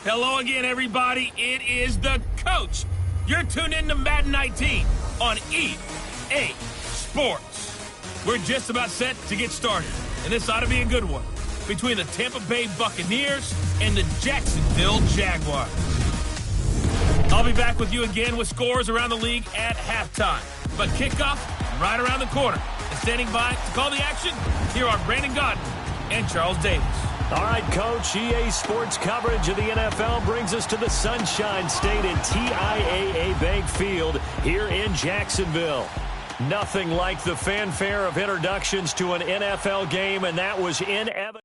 Hello again, everybody. It is the coach. You're tuned in to Madden 19 on EA Sports. We're just about set to get started, and this ought to be a good one between the Tampa Bay Buccaneers and the Jacksonville Jaguars. I'll be back with you again with scores around the league at halftime, but kickoff right around the corner. And standing by to call the action, here are Brandon Godden and Charles Davis. All right, Coach, EA Sports coverage of the NFL brings us to the Sunshine State at TIAA Bank Field here in Jacksonville. Nothing like the fanfare of introductions to an NFL game, and that was inevitable.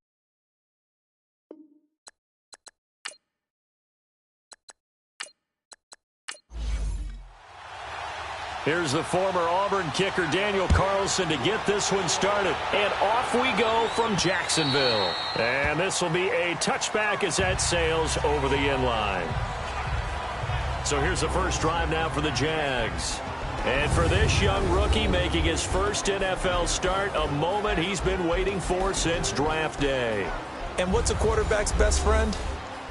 Here's the former Auburn kicker Daniel Carlson to get this one started. And off we go from Jacksonville. And this will be a touchback as that sails over the inline. So here's the first drive now for the Jags. And for this young rookie making his first NFL start, a moment he's been waiting for since draft day. And what's a quarterback's best friend?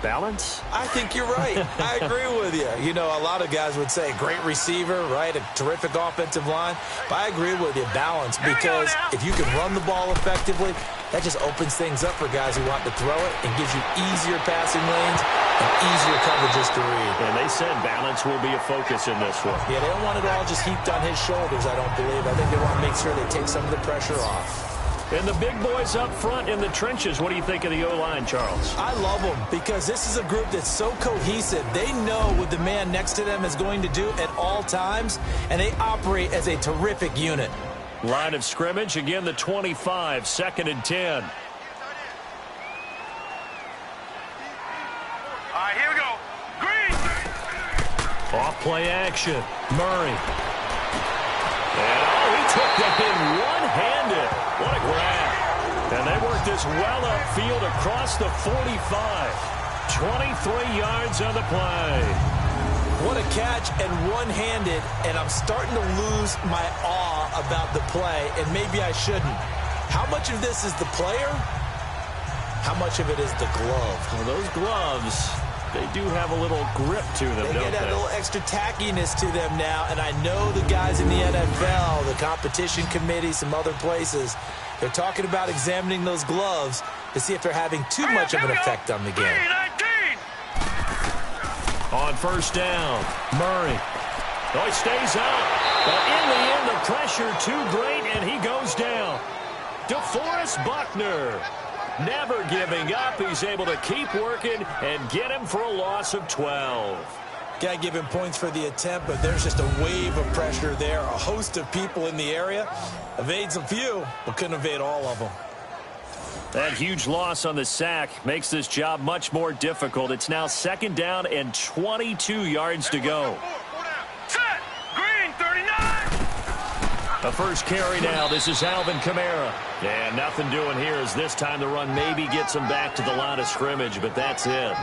Balance? I think you're right. I agree with you. You know, a lot of guys would say great receiver, right? A terrific offensive line. But I agree with you, balance, because if you can run the ball effectively, that just opens things up for guys who want to throw it and gives you easier passing lanes and easier coverages to read. And they said balance will be a focus in this one. Yeah, they don't want it all just heaped on his shoulders, I don't believe. I think they want to make sure they take some of the pressure off. And the big boys up front in the trenches, what do you think of the O-line, Charles? I love them because this is a group that's so cohesive. They know what the man next to them is going to do at all times, and they operate as a terrific unit. Line of scrimmage, again the 25, 2nd and 10. All right, here we go. Green! Off play action. Murray. And he took that in one-handed. What a grab. And they worked this well upfield across the 45. 23 yards on the play. What a catch and one-handed, and I'm starting to lose my awe about the play, and maybe I shouldn't. How much of this is the player? How much of it is the glove? Well, those gloves, they do have a little grip to them, don't they? They get a little extra tackiness to them now, and I know the guys in the NFL, the competition committee, some other places, they're talking about examining those gloves to see if they're having too much of an effect on the game. On first down, Murray. Oh, he stays out. But in the end, the pressure too great, and he goes down. DeForest Buckner. Never giving up. He's able to keep working and get him for a loss of 12. Got to give him points for the attempt, but there's just a wave of pressure there. A host of people in the area. Evades a few, but couldn't evade all of them. That huge loss on the sack makes this job much more difficult. It's now 2nd down and 22 yards to go. Set. Green, 39. A first carry now. This is Alvin Kamara. And nothing doing here as this time the run maybe gets him back to the line of scrimmage, but that's it.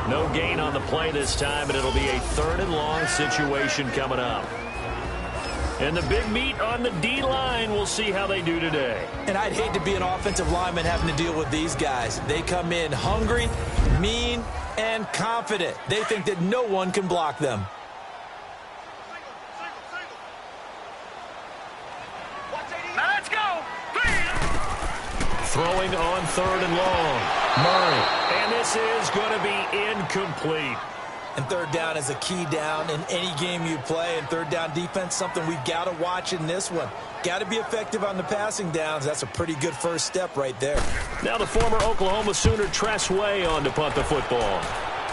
No gain on the play this time, and it'll be a 3rd and long situation coming up. And the big meat on the D-line, we'll see how they do today. And I'd hate to be an offensive lineman having to deal with these guys. They come in hungry, mean, and confident. They think that no one can block them. Now let's go. Throwing on 3rd and long. Murray. And this is going to be incomplete. And 3rd down is a key down in any game you play. And 3rd down defense, something we've got to watch in this one. Got to be effective on the passing downs. That's a pretty good first step right there. Now the former Oklahoma Sooner Tress Way on to punt the football.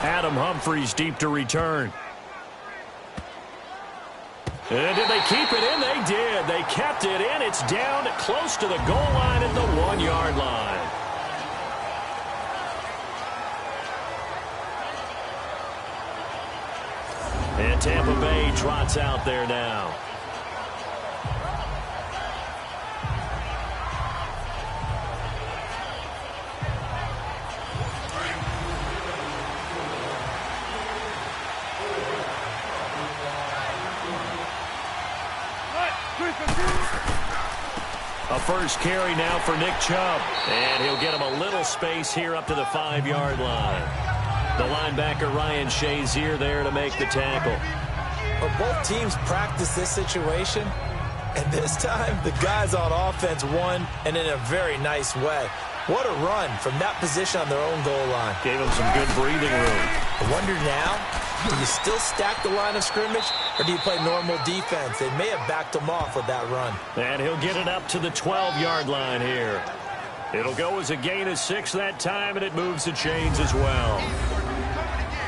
Adam Humphries deep to return. And did they keep it in? They did. They kept it in. It's down close to the goal line at the 1-yard line. And Tampa Bay trots out there now. A first carry now for Nick Chubb. And he'll get him a little space here up to the 5-yard line. The linebacker Ryan Shazier there to make the tackle. But both teams practice this situation. And this time, the guys on offense won, and in a very nice way. What a run from that position on their own goal line. Gave him some good breathing room. I wonder now, do you still stack the line of scrimmage, or do you play normal defense? They may have backed him off with that run. And he'll get it up to the 12-yard line here. It'll go as a gain of 6 that time, and it moves the chains as well.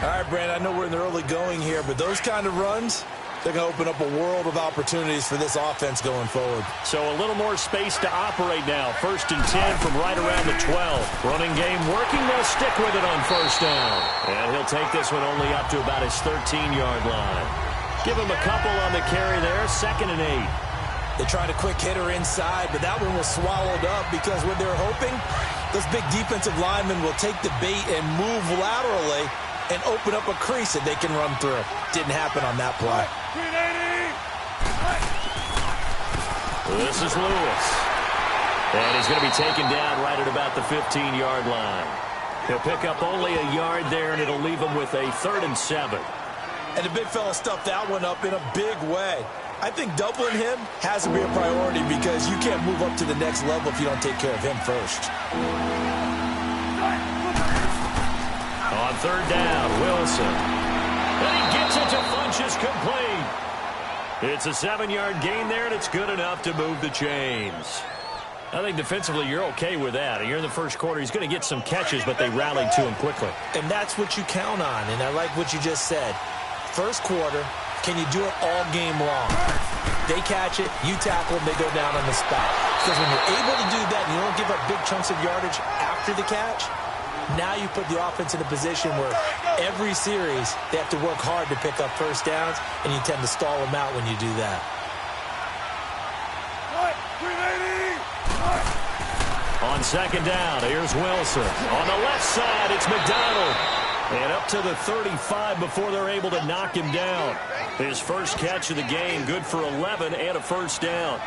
All right, Brand, I know we're in the early going here, but those kind of runs, they're going to open up a world of opportunities for this offense going forward. So a little more space to operate now. 1st and 10 from right around the 12. Running game working. They'll stick with it on 1st down. And he'll take this one only up to about his 13-yard line. Give him a couple on the carry there. 2nd and 8. They tried a quick hitter inside, but that one was swallowed up because what they're hoping, those big defensive linemen will take the bait and move laterally and open up a crease that they can run through. Didn't happen on that play. This is Lewis. And he's going to be taken down right at about the 15-yard line. He'll pick up only a yard there, and it'll leave him with a 3rd and 7. And the big fella stuffed that one up in a big way. I think doubling him has to be a priority because you can't move up to the next level if you don't take care of him first. On 3rd down, Wilson. And he gets it to Funchess complete. It's a 7-yard gain there, and it's good enough to move the chains. I think defensively you're okay with that. You're in the first quarter. He's going to get some catches, but they rallied to him quickly. And that's what you count on, and I like what you just said. First quarter, can you do it all game long? They catch it, you tackle them, they go down on the spot. Because when you're able to do that and you don't give up big chunks of yardage after the catch, now you put the offense in a position where every series they have to work hard to pick up 1st downs, and you tend to stall them out when you do that. On 2nd down, here's Wilson. On the left side, it's McDonald. And up to the 35 before they're able to knock him down. His first catch of the game, good for 11 and a 1st down.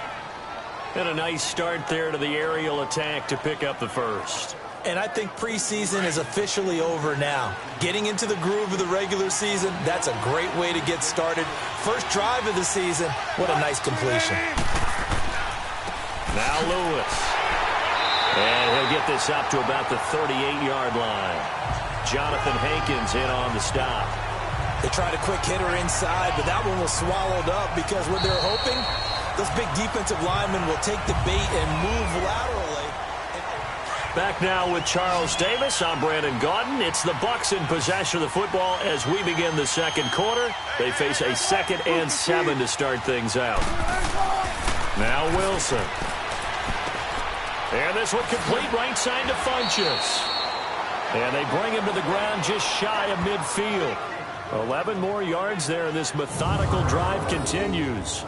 And a nice start there to the aerial attack to pick up the 1st. And I think preseason is officially over now. Getting into the groove of the regular season, that's a great way to get started. First drive of the season, what a nice completion. Now Lewis. And he'll get this up to about the 38-yard line. Jonathan Hankins in on the stop. They tried a quick hitter inside, but that one was swallowed up because what they're hoping, those big defensive linemen will take the bait and move laterally. Back now with Charles Davis. I'm Brandon Gaudin. It's the Bucs in possession of the football as we begin the second quarter. They face a 2nd and 7 to start things out. Now Wilson. And this one complete right side to Funchess. And they bring him to the ground just shy of midfield. 11 more yards there, and this methodical drive continues.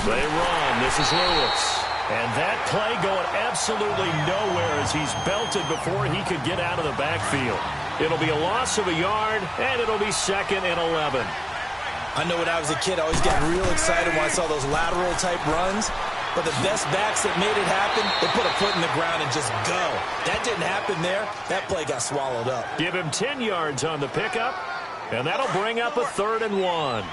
They run. This is Lewis. And that play going absolutely nowhere as he's belted before he could get out of the backfield. It'll be a loss of a yard, and it'll be 2nd and 11. I know when I was a kid, I always got real excited when I saw those lateral-type runs. But the best backs that made it happen, they put a foot in the ground and just go. That didn't happen there. That play got swallowed up. Give him 10 yards on the pickup, and that'll bring up a 3rd and 1.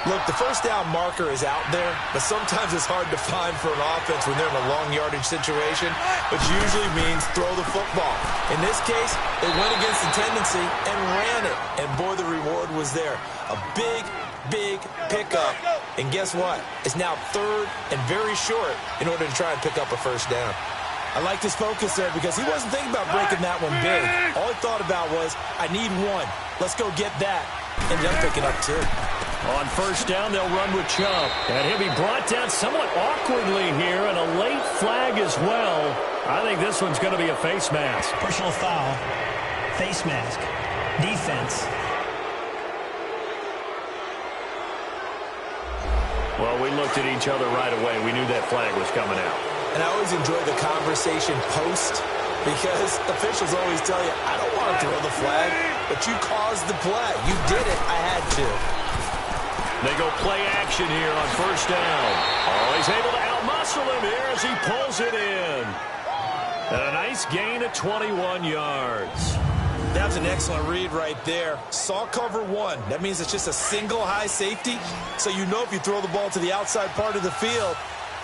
Look, the first down marker is out there, but sometimes it's hard to find for an offense when they're in a long yardage situation, which usually means throw the football. In this case, they went against the tendency and ran it, and boy, the reward was there. A big pickup, and guess what? It's now 3rd and very short in order to try and pick up a first down. I like his focus there because he wasn't thinking about breaking that one big. All he thought about was, I need one. Let's go get that. Ended up picking up 2. On first down, they'll run with Chubb. And he'll be brought down somewhat awkwardly here, and a late flag as well. I think this one's going to be a face mask. Personal foul, face mask, defense. Well, we looked at each other right away. We knew that flag was coming out. And I always enjoy the conversation post because officials always tell you, I don't want to throw the flag, but you caused the play. You did it. I had to. They go play action here on first down. Oh, he's able to outmuscle him here as he pulls it in. And a nice gain of 21 yards. That's an excellent read right there. Saw cover 1. That means it's just a single high safety. So you know if you throw the ball to the outside part of the field,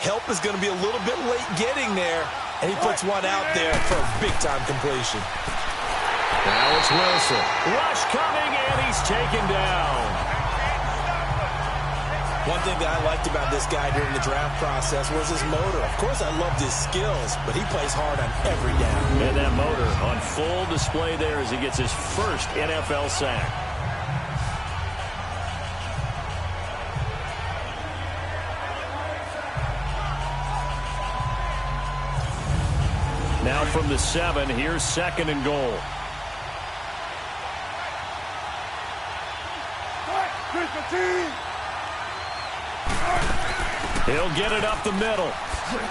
help is going to be a little bit late getting there. And he puts one out there for a big-time completion. Now it's Wilson. Rush coming, and he's taken down. One thing that I liked about this guy during the draft process was his motor. Of course, I loved his skills, but he plays hard on every down. And that motor on full display there as he gets his first NFL sack. Now from the 7, here's 2nd and goal. He'll get it up the middle.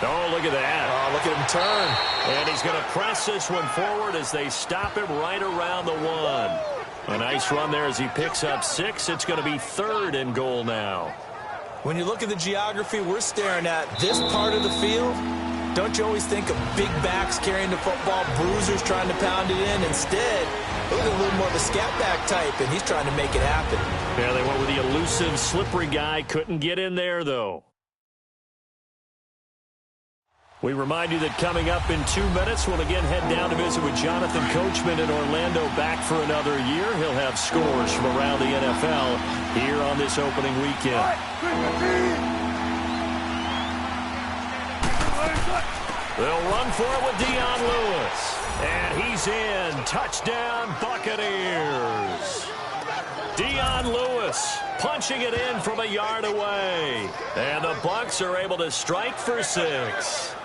Oh, look at that. Oh, look at him turn. And he's going to press this one forward as they stop him right around the 1. A nice run there as he picks up 6. It's going to be 3rd and goal now. When you look at the geography we're staring at, this part of the field, don't you always think of big backs carrying the football, bruisers trying to pound it in? Instead, look at a little more of a scat back type, and he's trying to make it happen. Yeah, they went with the elusive, slippery guy. Couldn't get in there, though. We remind you that coming up in 2 minutes, we'll again head down to visit with Jonathan Coachman in Orlando, back for another year. He'll have scores from around the NFL here on this opening weekend. They'll run for it with Dion Lewis. And he's in. Touchdown, Buccaneers. Dion Lewis punching it in from a yard away. And the Bucs are able to strike for 6.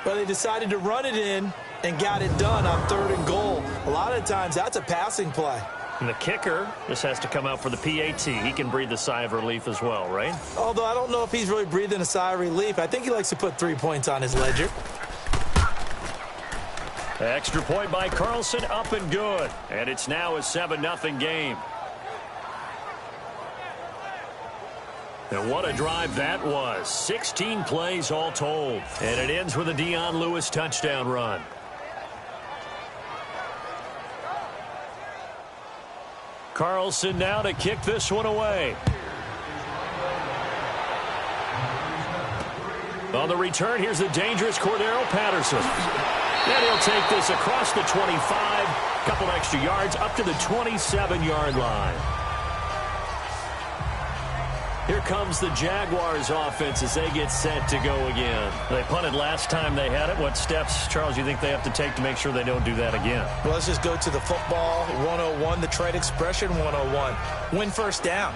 Well, they decided to run it in and got it done on 3rd and goal. A lot of times, that's a passing play. And the kicker just has to come out for the PAT. He can breathe a sigh of relief as well, right? Although I don't know if he's really breathing a sigh of relief. I think he likes to put 3 points on his ledger. Extra point by Carlson, up and good. And it's now a 7-0 game. And what a drive that was. 16 plays all told. And it ends with a Dion Lewis touchdown run. Carlson now to kick this one away. On the return, here's the dangerous Cordero Patterson. And he'll take this across the 25 Couple extra yards up to the 27-yard line. Here comes the Jaguars offense as they get set to go again. They punted last time they had it. What steps, Charles, you think they have to take to make sure they don't do that again? Well, let's just go to the football 101, the trade expression 101. Win first down.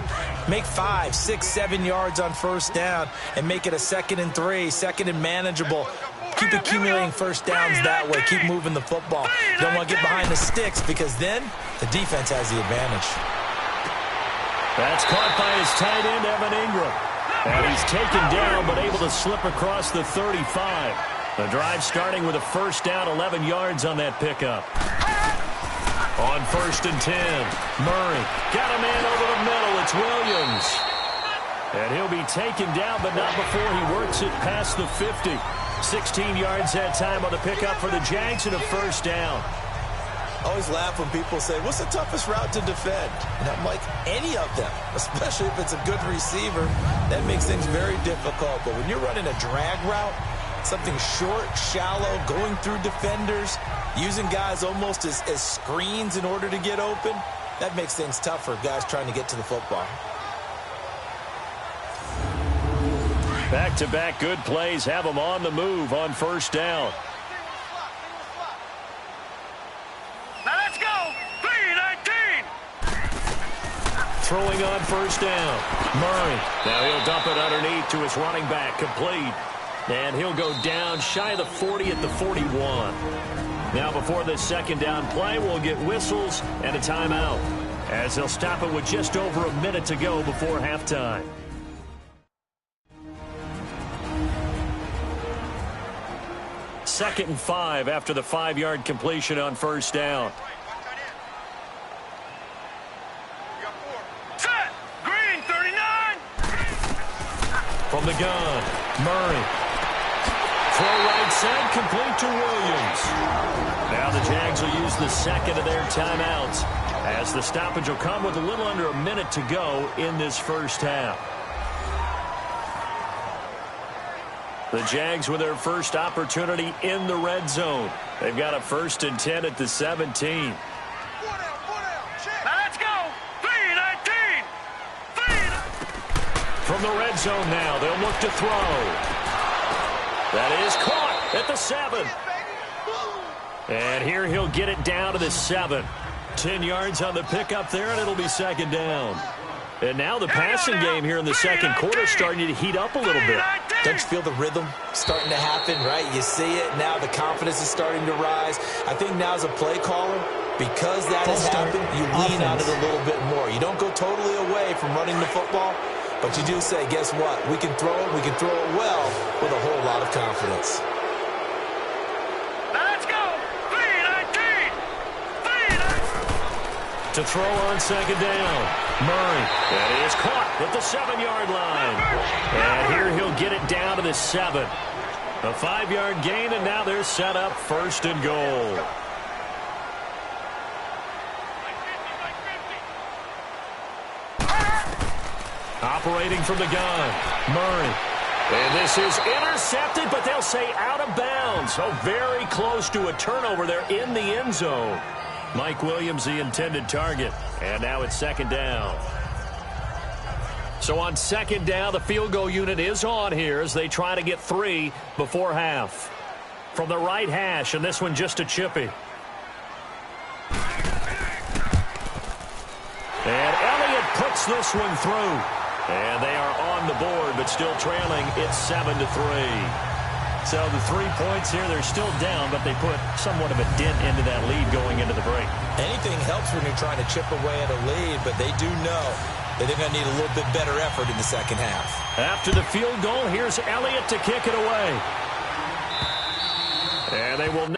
Make 5, 6, 7 yards on first down and make it a 2nd and 3, 2nd and manageable. Keep accumulating first downs that way. Keep moving the football. You don't want to get behind the sticks because then the defense has the advantage. That's caught by his tight end, Evan Ingram. And he's taken down but able to slip across the 35. The drive starting with a first down, 11 yards on that pickup. On 1st and 10, Murray got a man over the middle. It's Williams. And he'll be taken down, but not before he works it past the 50. 16 yards that time on the pickup for the Jags and a first down. I always laugh when people say, what's the toughest route to defend? And I'm like, any of them, especially if it's a good receiver. That makes things very difficult. But when you're running a drag route, something short, shallow, going through defenders, using guys almost as screens in order to get open, that makes things tough for guys trying to get to the football. Back-to-back good plays have them on the move on first down. Now let's go. 3-19. Throwing on first down. Murray. Now he'll dump it underneath to his running back. Complete. And he'll go down shy of the 40 at the 41. Now before this second down play, we'll get whistles and a timeout, as they'll stop it with just over a minute to go before halftime. Second and 5 after the 5-yard completion on first down. Set. Green 39. From the gun, Murray. Throw right side, complete to Williams. Now the Jags will use the second of their timeouts, as the stoppage will come with a little under a minute to go in this first half. The Jags with their first opportunity in the red zone. They've got a 1st and 10 at the 17. Now let's go. 3-19. From the red zone now, they'll look to throw. That is caught at the 7. And here he'll get it down to the 7. 10 yards on the pickup there, and it'll be second down. And now the passing game here in the second quarter starting to heat up a little bit. Don't you feel the rhythm starting to happen, right? You see it. Now the confidence is starting to rise. I think now as a play caller, because that has happened, you lean on it a little bit more. You don't go totally away from running the football, but you do say, guess what? We can throw it. We can throw it well with a whole lot of confidence. Now let's go. 3-19. To throw on second down, Murray. And he is caught at the 7-yard line. And here he'll get it down to the 7. A 5-yard gain, and now they're set up 1st and goal. Operating from the gun, Murray. And this is intercepted, but they'll say out of bounds. So very close to a turnover there in the end zone. Mike Williams, the intended target. And now it's second down. So on second down, the field goal unit is on here as they try to get 3 before half. From the right hash, and this one just a chippy. And Elliott puts this one through. And they are on the board, but still trailing. It's 7-3. So the 3 points here, they're still down, but they put somewhat of a dent into that lead going into the break. Anything helps when you're trying to chip away at a lead, but they do know that they're going to need a little bit better effort in the second half. After the field goal, here's Elliott to kick it away. And they will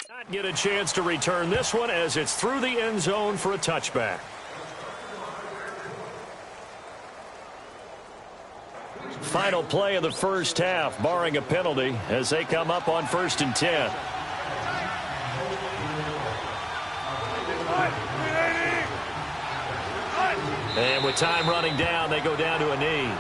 Not get a chance to return this one as it's through the end zone for a touchback. Final play of the first half, barring a penalty, as they come up on 1st and 10. And with time running down, they go down to a knee.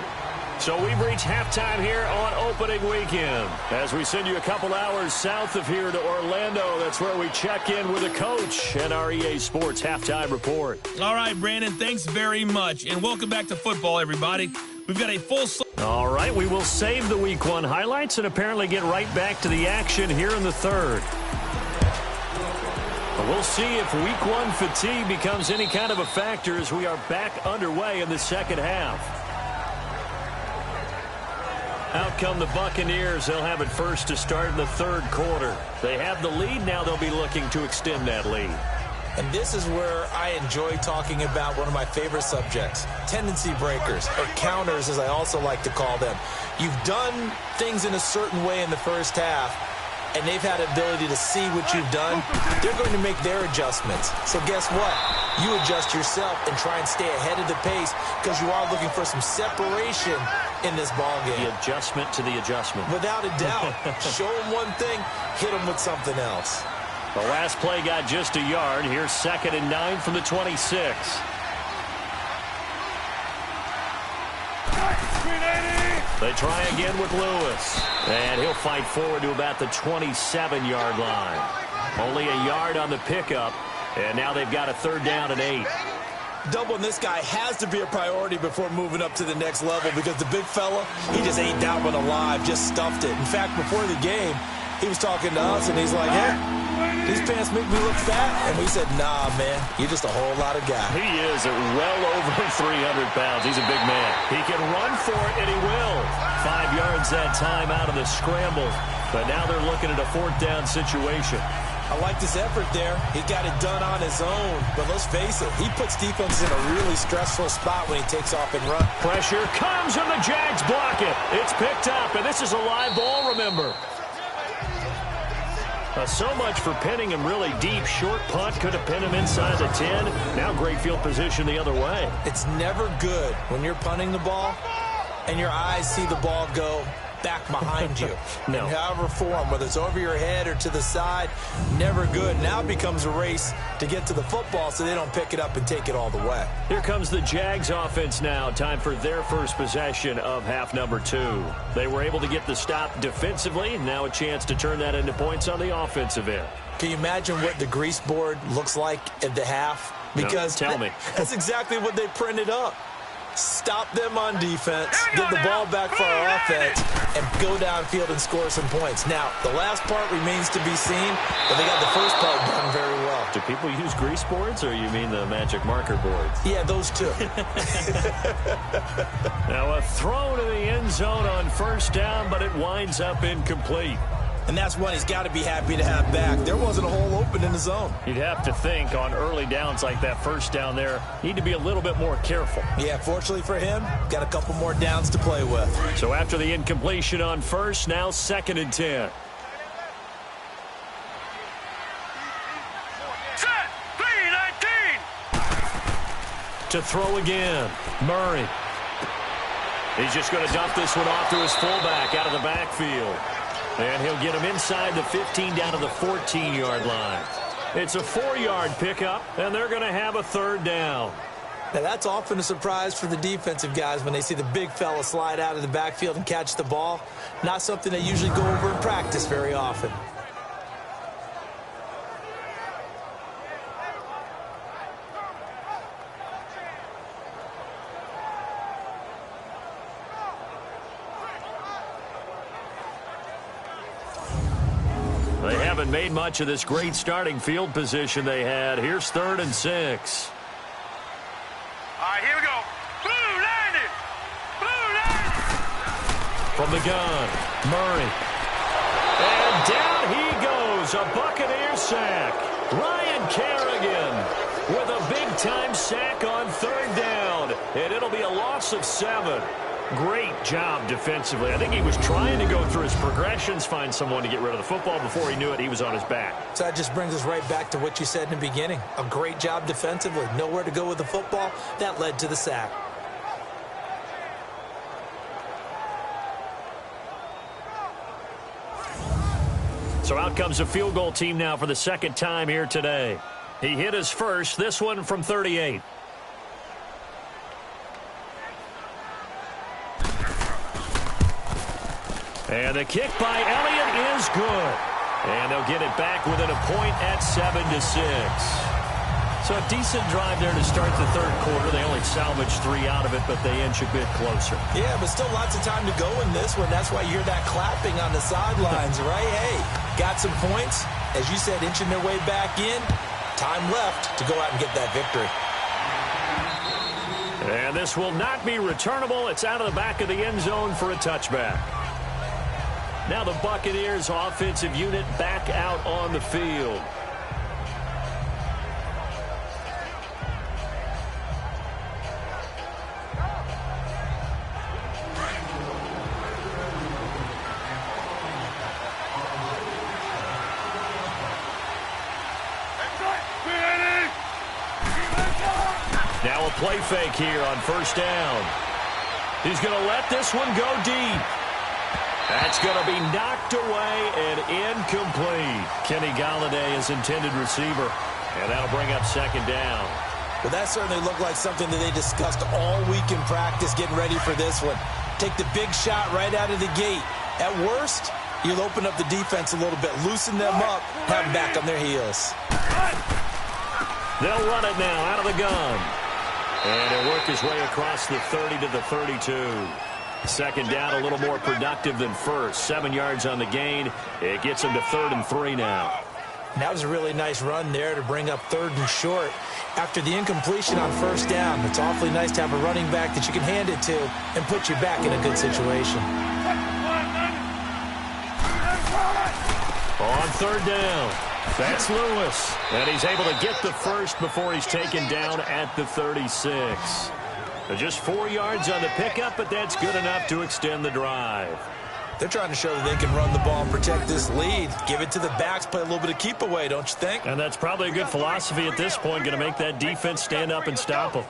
So we've reached halftime here on opening weekend. As we send you a couple hours south of here to Orlando, that's where we check in with the coach and our EA Sports halftime report. All right, Brandon, thanks very much. And welcome back to football, everybody. We've got a full... All right, we will save the Week 1 highlights and apparently get right back to the action here in the third. But we'll see if Week 1 fatigue becomes any kind of a factor as we are back underway in the second half. Out come the Buccaneers. They'll have it first to start in the third quarter. They have the lead. Now they'll be looking to extend that lead. And this is where I enjoy talking about one of my favorite subjects, tendency breakers, or counters as I also like to call them. You've done things in a certain way in the first half, and they've had the ability to see what you've done. They're going to make their adjustments. So guess what? You adjust yourself and try and stay ahead of the pace because you are looking for some separation in this ball game. The adjustment to the adjustment. Without a doubt. Show them one thing, hit them with something else. The last play got just a yard. Here's 2nd and 9 from the 26. They try again with Lewis. And he'll fight forward to about the 27-yard line. Only a yard on the pickup. And now they've got a 3rd down and 8. Doubling this guy has to be a priority before moving up to the next level because the big fella, he just ate that one alive, just stuffed it. In fact, before the game, he was talking to us, and he's like, hey, these pants make me look fat. And we said, nah, man, you're just a whole lot of guy. He is at well over 300 pounds. He's a big man. He can run for it, and he will. 5 yards that time out of the scramble. But now they're looking at a 4th down situation. I like this effort there. He got it done on his own. But let's face it, he puts defenses in a really stressful spot when he takes off and runs. Pressure comes, and the Jags block it. It's picked up, and this is a live ball, remember. So much for pinning him really deep. Short punt could have pinned him inside the 10. Now great field position the other way. It's never good when you're punting the ball and your eyes see the ball go back behind you. No. In however form, whether it's over your head or to the side, never good. Now it becomes a race to get to the football so they don't pick it up and take it all the way. Here comes the Jags offense now. Time for their first possession of half number 2. They were able to get the stop defensively. Now a chance to turn that into points on the offensive end. Can you imagine what the grease board looks like at the half? Because no, tell me. That's exactly what they printed up. Stop them on defense, get the ball back for our offense, and go downfield and score some points. Now, the last part remains to be seen, but they got the first part done very well. Do people use grease boards, or you mean the magic marker boards? Yeah, those two. Now a throw to the end zone on 1st down, but it winds up incomplete. And that's one he's got to be happy to have back. There wasn't a hole open in the zone. You'd have to think on early downs like that 1st down there, need to be a little bit more careful. Yeah, fortunately for him, got a couple more downs to play with. So after the incompletion on 1st, now 2nd and 10. Set. 3-19. To throw again, Murray. He's just going to dump this one off to his fullback out of the backfield. And he'll get him inside the 15 down to the 14-yard line. It's a 4-yard pickup, and they're going to have a 3rd down. Now, that's often a surprise for the defensive guys when they see the big fella slide out of the backfield and catch the ball. Not something they usually go over in practice very often. They haven't made much of this great starting field position they had. Here's 3rd and 6. All right, here we go. Blue landed. Blue landed. From the gun, Murray. And down he goes. A Buccaneer sack. Ryan Kerrigan with a big-time sack on 3rd down. And it'll be a loss of 7. Great job defensively. I think he was trying to go through his progressions, find someone to get rid of the football. Before he knew it, he was on his back. So that just brings us right back to what you said in the beginning. A great job defensively. Nowhere to go with the football. That led to the sack. So out comes a field goal team now for the second time here today. He hit his first, this one from 38. And the kick by Elliott is good. And they'll get it back within a point at 7-6. So a decent drive there to start the third quarter. They only salvaged 3 out of it, but they inch a bit closer. Yeah, but still lots of time to go in this one. That's why you hear that clapping on the sidelines, right? Hey, got some points. As you said, inching their way back in. Time left to go out and get that victory. And this will not be returnable. It's out of the back of the end zone for a touchback. Now the Buccaneers offensive unit back out on the field. Now a play fake here on first down. He's going to let this one go deep. That's going to be knocked away and incomplete. Kenny Galladay is intended receiver, and that'll bring up second down. Well, that certainly looked like something that they discussed all week in practice, getting ready for this one. Take the big shot right out of the gate. At worst, you'll open up the defense a little bit, loosen them up, have them back on their heels. They'll run it now out of the gun. And he'll work his way across the 30 to the 32. Second down, a little more productive than first. 7 yards on the gain. It gets him to 3rd and 3 now. And that was a really nice run there to bring up 3rd and short. After the incompletion on first down, it's awfully nice to have a running back that you can hand it to and put you back in a good situation. On 3rd down, that's Lewis. And he's able to get the first before he's taken down at the 36. Just 4 yards on the pickup, but that's good enough to extend the drive. They're trying to show that they can run the ball and protect this lead. Give it to the backs, play a little bit of keep away, don't you think? And that's probably a good philosophy at this point, going to make that defense stand up and stop them.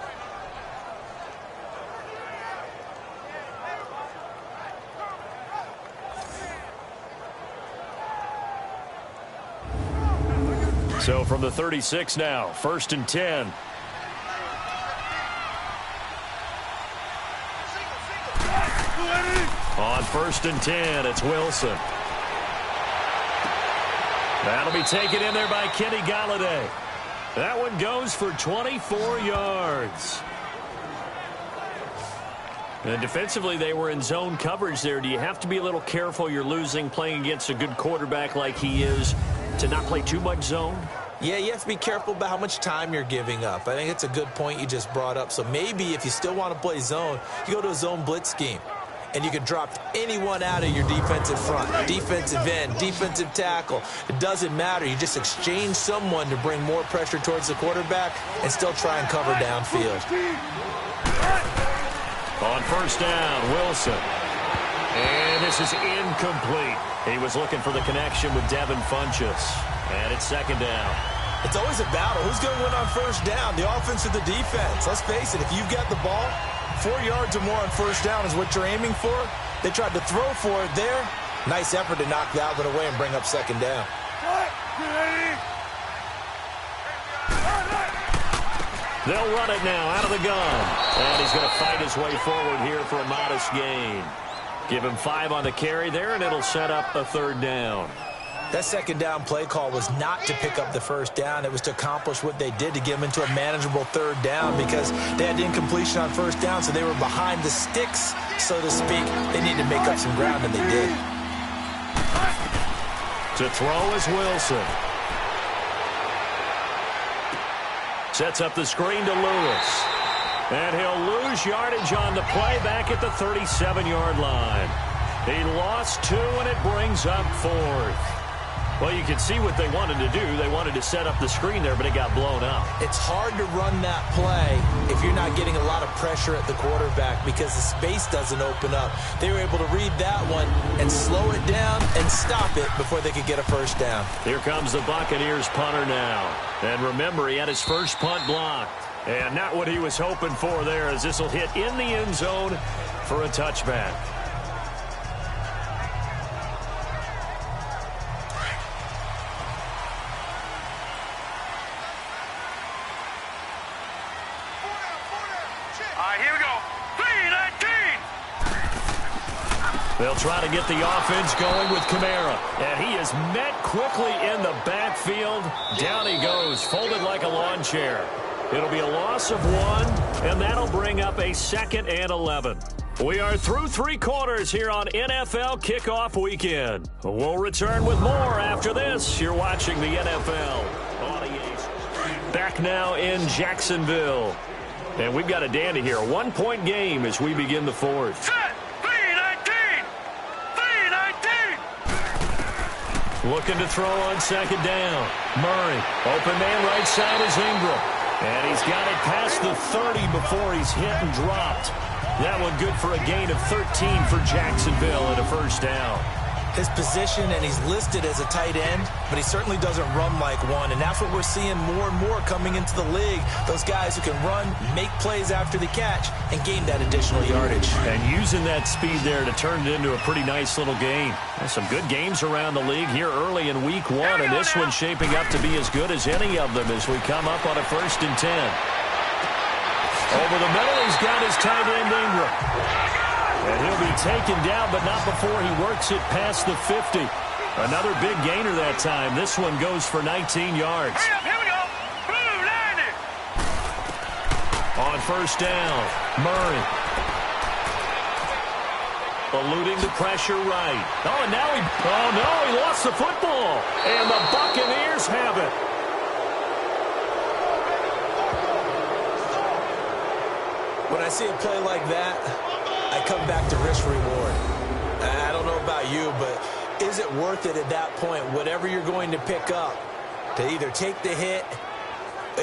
So from the 36 now, 1st and 10. On 1st and 10, it's Wilson. That'll be taken in there by Kenny Galladay. That one goes for 24 yards. And defensively, they were in zone coverage there. Do you have to be a little careful? You're losing, playing against a good quarterback like he is, to not play too much zone? Yeah, you have to be careful about how much time you're giving up. I think it's a good point you just brought up. So maybe if you still want to play zone, you go to a zone blitz scheme. And you can drop anyone out of your defensive front, defensive end, defensive tackle. It doesn't matter. You just exchange someone to bring more pressure towards the quarterback and still try and cover downfield. On first down, Wilson. And this is incomplete. He was looking for the connection with Devin Funchess. And it's second down. It's always a battle. Who's going to win on first down, the offense or the defense? Let's face it, if you've got the ball, 4 yards or more on first down is what you're aiming for. They tried to throw for it there. Nice effort to knock that one away and bring up second down. They'll run it now out of the gun. And he's going to fight his way forward here for a modest gain. Give him 5 on the carry there, and it'll set up a 3rd down. That second down play call was not to pick up the first down. It was to accomplish what they did, to get them into a manageable 3rd down, because they had incompletion on first down, so they were behind the sticks, so to speak. They needed to make up some ground, and they did. To throw is Wilson. Sets up the screen to Lewis. And he'll lose yardage on the play back at the 37-yard line. He lost 2, and it brings up 4th. Well, you can see what they wanted to do. They wanted to set up the screen there, but it got blown up. It's hard to run that play if you're not getting a lot of pressure at the quarterback because the space doesn't open up. They were able to read that one and slow it down and stop it before they could get a first down. Here comes the Buccaneers punter now. And remember, he had his first punt blocked. And not what he was hoping for there, as this will hit in the end zone for a touchback. Here we go. 3-19. They'll try to get the offense going with Kamara. And he is met quickly in the backfield. Down he goes, folded like a lawn chair. It'll be a loss of 1, and that'll bring up a 2nd and 11. We are through 3 quarters here on NFL Kickoff Weekend. We'll return with more after this. You're watching the NFL on EA. Back now in Jacksonville. And we've got a dandy here. A 1-point game as we begin the 4th. Set. 3-19. 3-19. Looking to throw on 2nd down. Murray. Open man right side is Ingram. And he's got it past the 30 before he's hit and dropped. That one good for a gain of 13 for Jacksonville and a first down. His position, and he's listed as a tight end, but he certainly doesn't run like one, and that's what we're seeing more and more coming into the league. Those guys who can run, make plays after the catch, and gain that additional yardage. And using that speed there to turn it into a pretty nice little game. There's some good games around the league here early in week 1, and this one's shaping up to be as good as any of them as we come up on a 1st and 10. Over the middle, he's got his tight end Ingram. And he'll be taken down, but not before he works it past the 50. Another big gainer that time. This one goes for 19 yards. Here we go. Blue 90. On 1st down, Murray. Eluding the pressure right. Oh, and now he lost the football. And the Buccaneers have it. When I see a play like that, I come back to risk-reward. I don't know about you, but is it worth it at that point, whatever you're going to pick up, to either take the hit,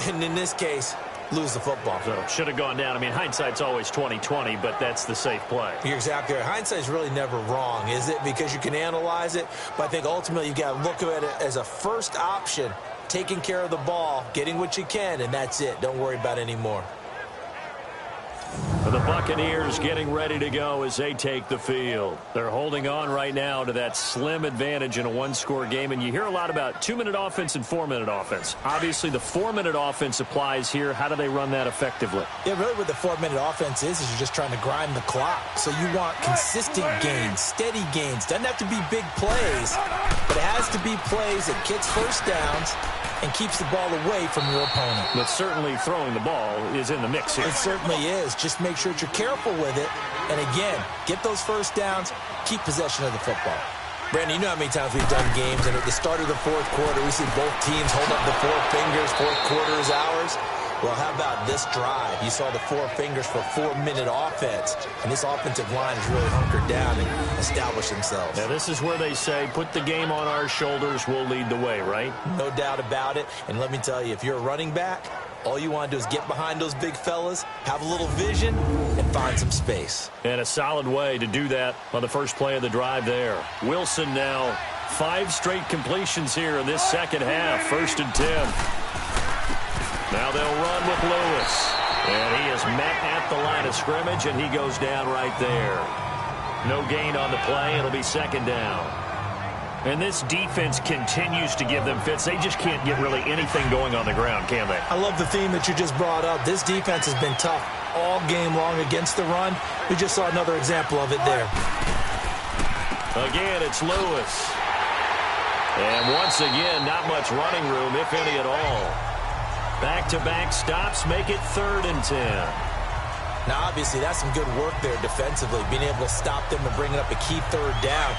and in this case, lose the football? So should have gone down. I mean, hindsight's always 20/20, but that's the safe play. You're exactly right. Hindsight's really never wrong, is it? Because you can analyze it, but I think ultimately you've got to look at it as a first option, taking care of the ball, getting what you can, and that's it. Don't worry about it anymore. The Buccaneers getting ready to go as they take the field. They're holding on right now to that slim advantage in a 1-score game, and you hear a lot about 2-minute offense and 4-minute offense. Obviously, the 4-minute offense applies here. How do they run that effectively? Yeah, really what the 4-minute offense is you're just trying to grind the clock. So you want consistent gains, steady gains. Doesn't have to be big plays, but it has to be plays that gets first downs and keeps the ball away from your opponent. But certainly throwing the ball is in the mix here. It certainly is. Just make sure that you're careful with it. And again, get those first downs, keep possession of the football. Brandon, you know how many times we've done games, and at the start of the 4th quarter, we see both teams hold up the 4 fingers, 4th quarter is ours. Well, how about this drive? You saw the 4 fingers for 4-minute offense, and this offensive line has really hunkered down and established themselves. Now, this is where they say, put the game on our shoulders, we'll lead the way, right? No doubt about it. And let me tell you, if you're a running back, all you want to do is get behind those big fellas, have a little vision, and find some space. And a solid way to do that on the first play of the drive there. Wilson now 5 straight completions here in this second half, 1st and 10. Now they'll run with Lewis. And he is met at the line of scrimmage, and he goes down right there. No gain on the play. It'll be 2nd down. And this defense continues to give them fits. They just can't get really anything going on the ground, can they? I love the theme that you just brought up. This defense has been tough all game long against the run. We just saw another example of it there. Again, it's Lewis. And once again, not much running room, if any at all. Back-to-back stops make it 3rd and 10. Now, obviously, that's some good work there defensively, being able to stop them and bringing up a key 3rd down.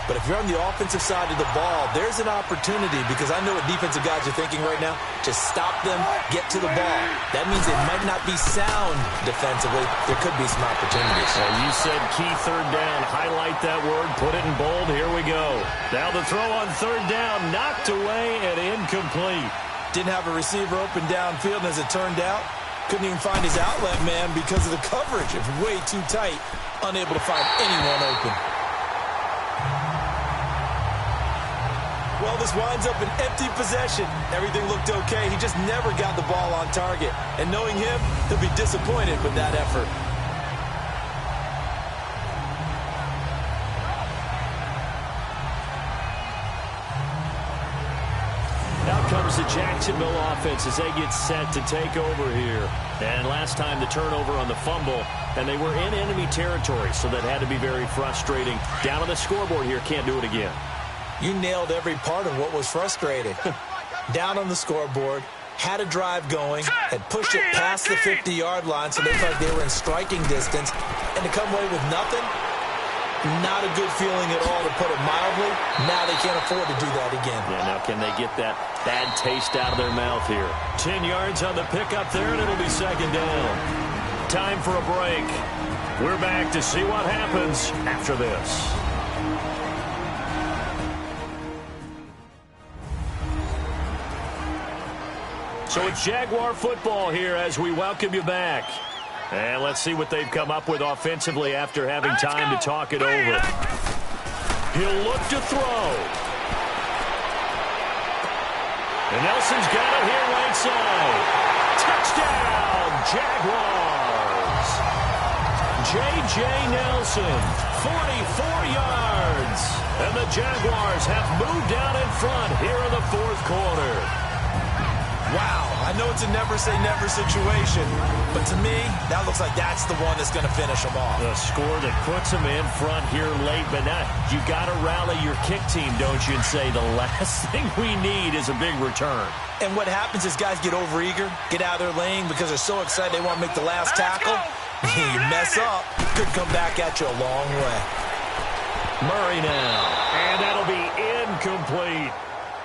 But if you're on the offensive side of the ball, there's an opportunity because I know what defensive guys are thinking right now. Just stop them, get to the ball. That means they might not be sound defensively. There could be some opportunities. And you said key third down. Highlight that word. Put it in bold. Here we go. Now the throw on third down. Knocked away and incomplete. Didn't have a receiver open downfield, and as it turned out, couldn't even find his outlet man because of the coverage. It was way too tight. Unable to find anyone open. Well, this winds up an empty possession. Everything looked okay. He just never got the ball on target. And knowing him, he'll be disappointed with that effort. Now comes the Jacksonville offense as they get set to take over here. And last time the turnover on the fumble, and they were in enemy territory, so that had to be very frustrating. Down on the scoreboard here, can't do it again. You nailed every part of what was frustrating. Down on the scoreboard, had a drive going, had pushed it past the 50-yard line, so they felt like they were in striking distance, and to come away with nothing, not a good feeling at all, to put it mildly. Now they can't afford to do that again. Yeah, now can they get that bad taste out of their mouth here? 10 yards on the pickup there, and it'll be second down. Time for a break. We're back to see what happens after this. So it's Jaguar football here as we welcome you back. And let's see what they've come up with offensively after having time to talk it over. He'll look to throw. And Nelson's got it here right side. Touchdown, Jaguars. J.J. Nelson, 44 yards. And the Jaguars have moved down in front here in the fourth quarter. Wow, I know it's a never-say-never situation, but to me, that looks like that's the one that's going to finish them off. The score that puts them in front here late, but now you got to rally your kick team, don't you, and say the last thing we need is a big return. And what happens is guys get overeager, get out of their lane because they're so excited they want to make the last tackle. You mess up, could come back at you a long way. Murray now, and that'll be incomplete.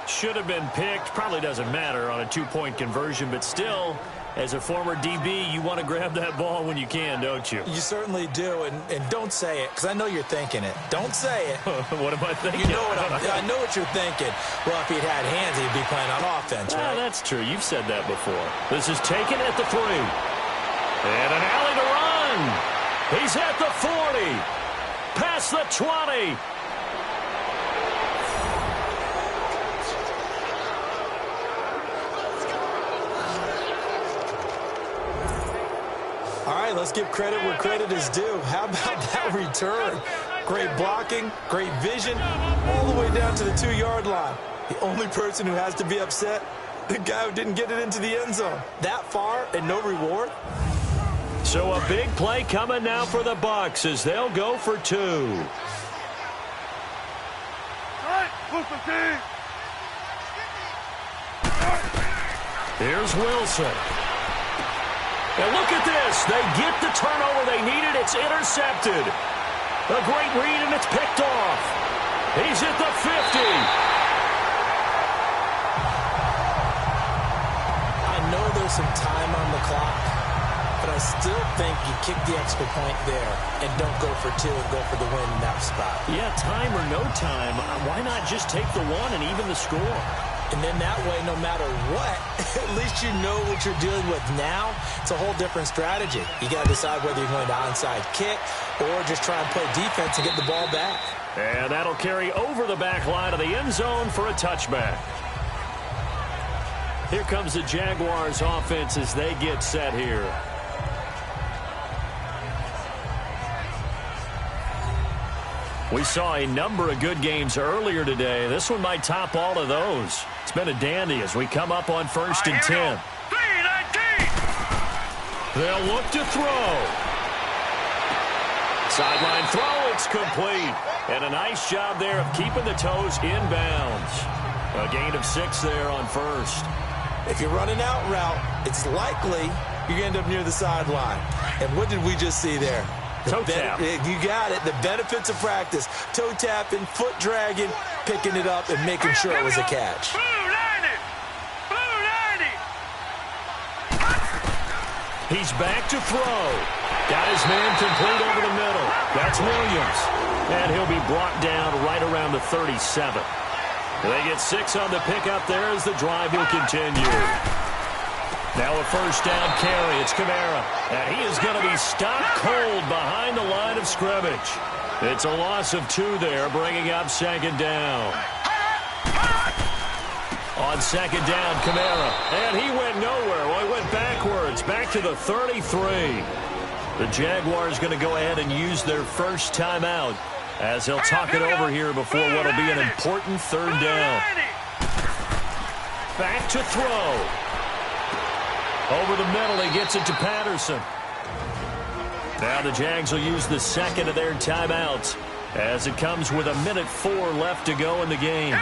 Should have been picked. Probably doesn't matter on a two-point conversion, but still, as a former DB, you want to grab that ball when you can, don't you? You certainly do, and don't say it, because I know you're thinking it. Don't say it. What am I thinking? You know what I know what you're thinking. Well, if he'd had hands, he'd be playing on offense, right? That's true. You've said that before. This is taken at the 3. And an alley to run. He's at the 40. Past the 20. All right, let's give credit where credit is due. How about that return? Great blocking, great vision, all the way down to the 2-yard line. The only person who has to be upset, the guy who didn't get it into the end zone. That far and no reward? So a big play coming now for the Bucs as they'll go for 2. Here's Wilson. And look at this. They get the turnover they needed. It's intercepted. A great read, and it's picked off. He's at the 50. I know there's some time on the clock, but I still think you kick the extra point there and don't go for 2 and go for the win in that spot. Yeah, time or no time, why not just take the 1 and even the score? And then that way, no matter what, at least you know what you're dealing with now. It's a whole different strategy. You got to decide whether you're going to onside kick or just try and play defense and get the ball back. And that'll carry over the back line of the end zone for a touchback. Here comes the Jaguars offense as they get set here. We saw a number of good games earlier today. This one might top all of those. It's been a dandy as we come up on 1st and 10. They'll look to throw. Sideline throw, it's complete. And a nice job there of keeping the toes inbounds. A gain of 6 there on 1st. If you're running out route, it's likely you're going to end up near the sideline. And what did we just see there? Toe tap. You got it. The benefits of practice. Toe tapping, foot dragging, picking it up, and making sure it was a catch. Blue 90. Blue 90. He's back to throw. Got his man complete over the middle. That's Williams. And he'll be brought down right around the 37. They get 6 on the pickup there as the drive will continue. Now a first down carry. It's Kamara. And he is going to be stopped cold behind the line of scrimmage. It's a loss of 2 there, bringing up second down. On second down, Kamara. And he went nowhere. Well, he went backwards, back to the 33. The Jaguars going to go ahead and use their first timeout as they'll talk it over here before what will be an important third down. Back to throw. Over the middle, he gets it to Patterson. Now the Jags will use the second of their timeouts as it comes with 1:04 left to go in the game.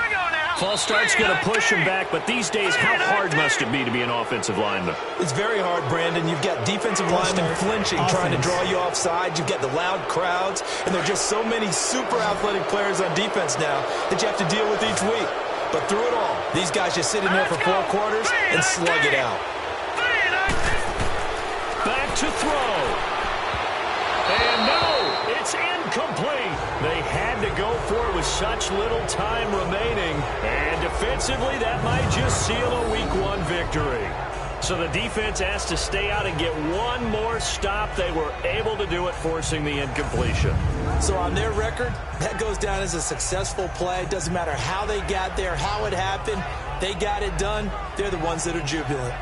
False start's going to push him back, but these days, how hard must it be to be an offensive lineman? It's very hard, Brandon. You've got defensive linemen flinching, trying to draw you offside. You've got the loud crowds, and there are just so many super athletic players on defense now that you have to deal with each week. But through it all, these guys just sit in there for 4 quarters and slug it out. Back to throw. And no, it's incomplete. They had to go for it with such little time remaining. And defensively, that might just seal a Week 1 victory. So the defense has to stay out and get one more stop. They were able to do it, forcing the incompletion. So on their record, that goes down as a successful play. Doesn't matter how they got there, how it happened. They got it done. They're the ones that are jubilant.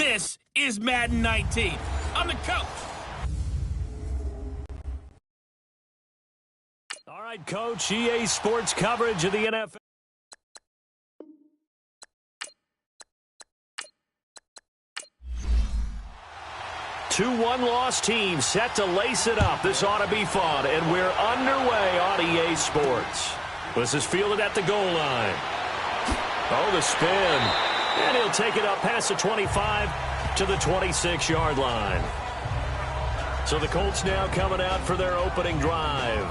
This is Madden 19. I'm the coach. All right, Coach, EA Sports coverage of the NFL. Two one-loss teams set to lace it up. This ought to be fun, and we're underway on EA Sports. This is fielded at the goal line. Oh, the spin. And he'll take it up past the 25 to the 26-yard line. So the Colts now coming out for their opening drive.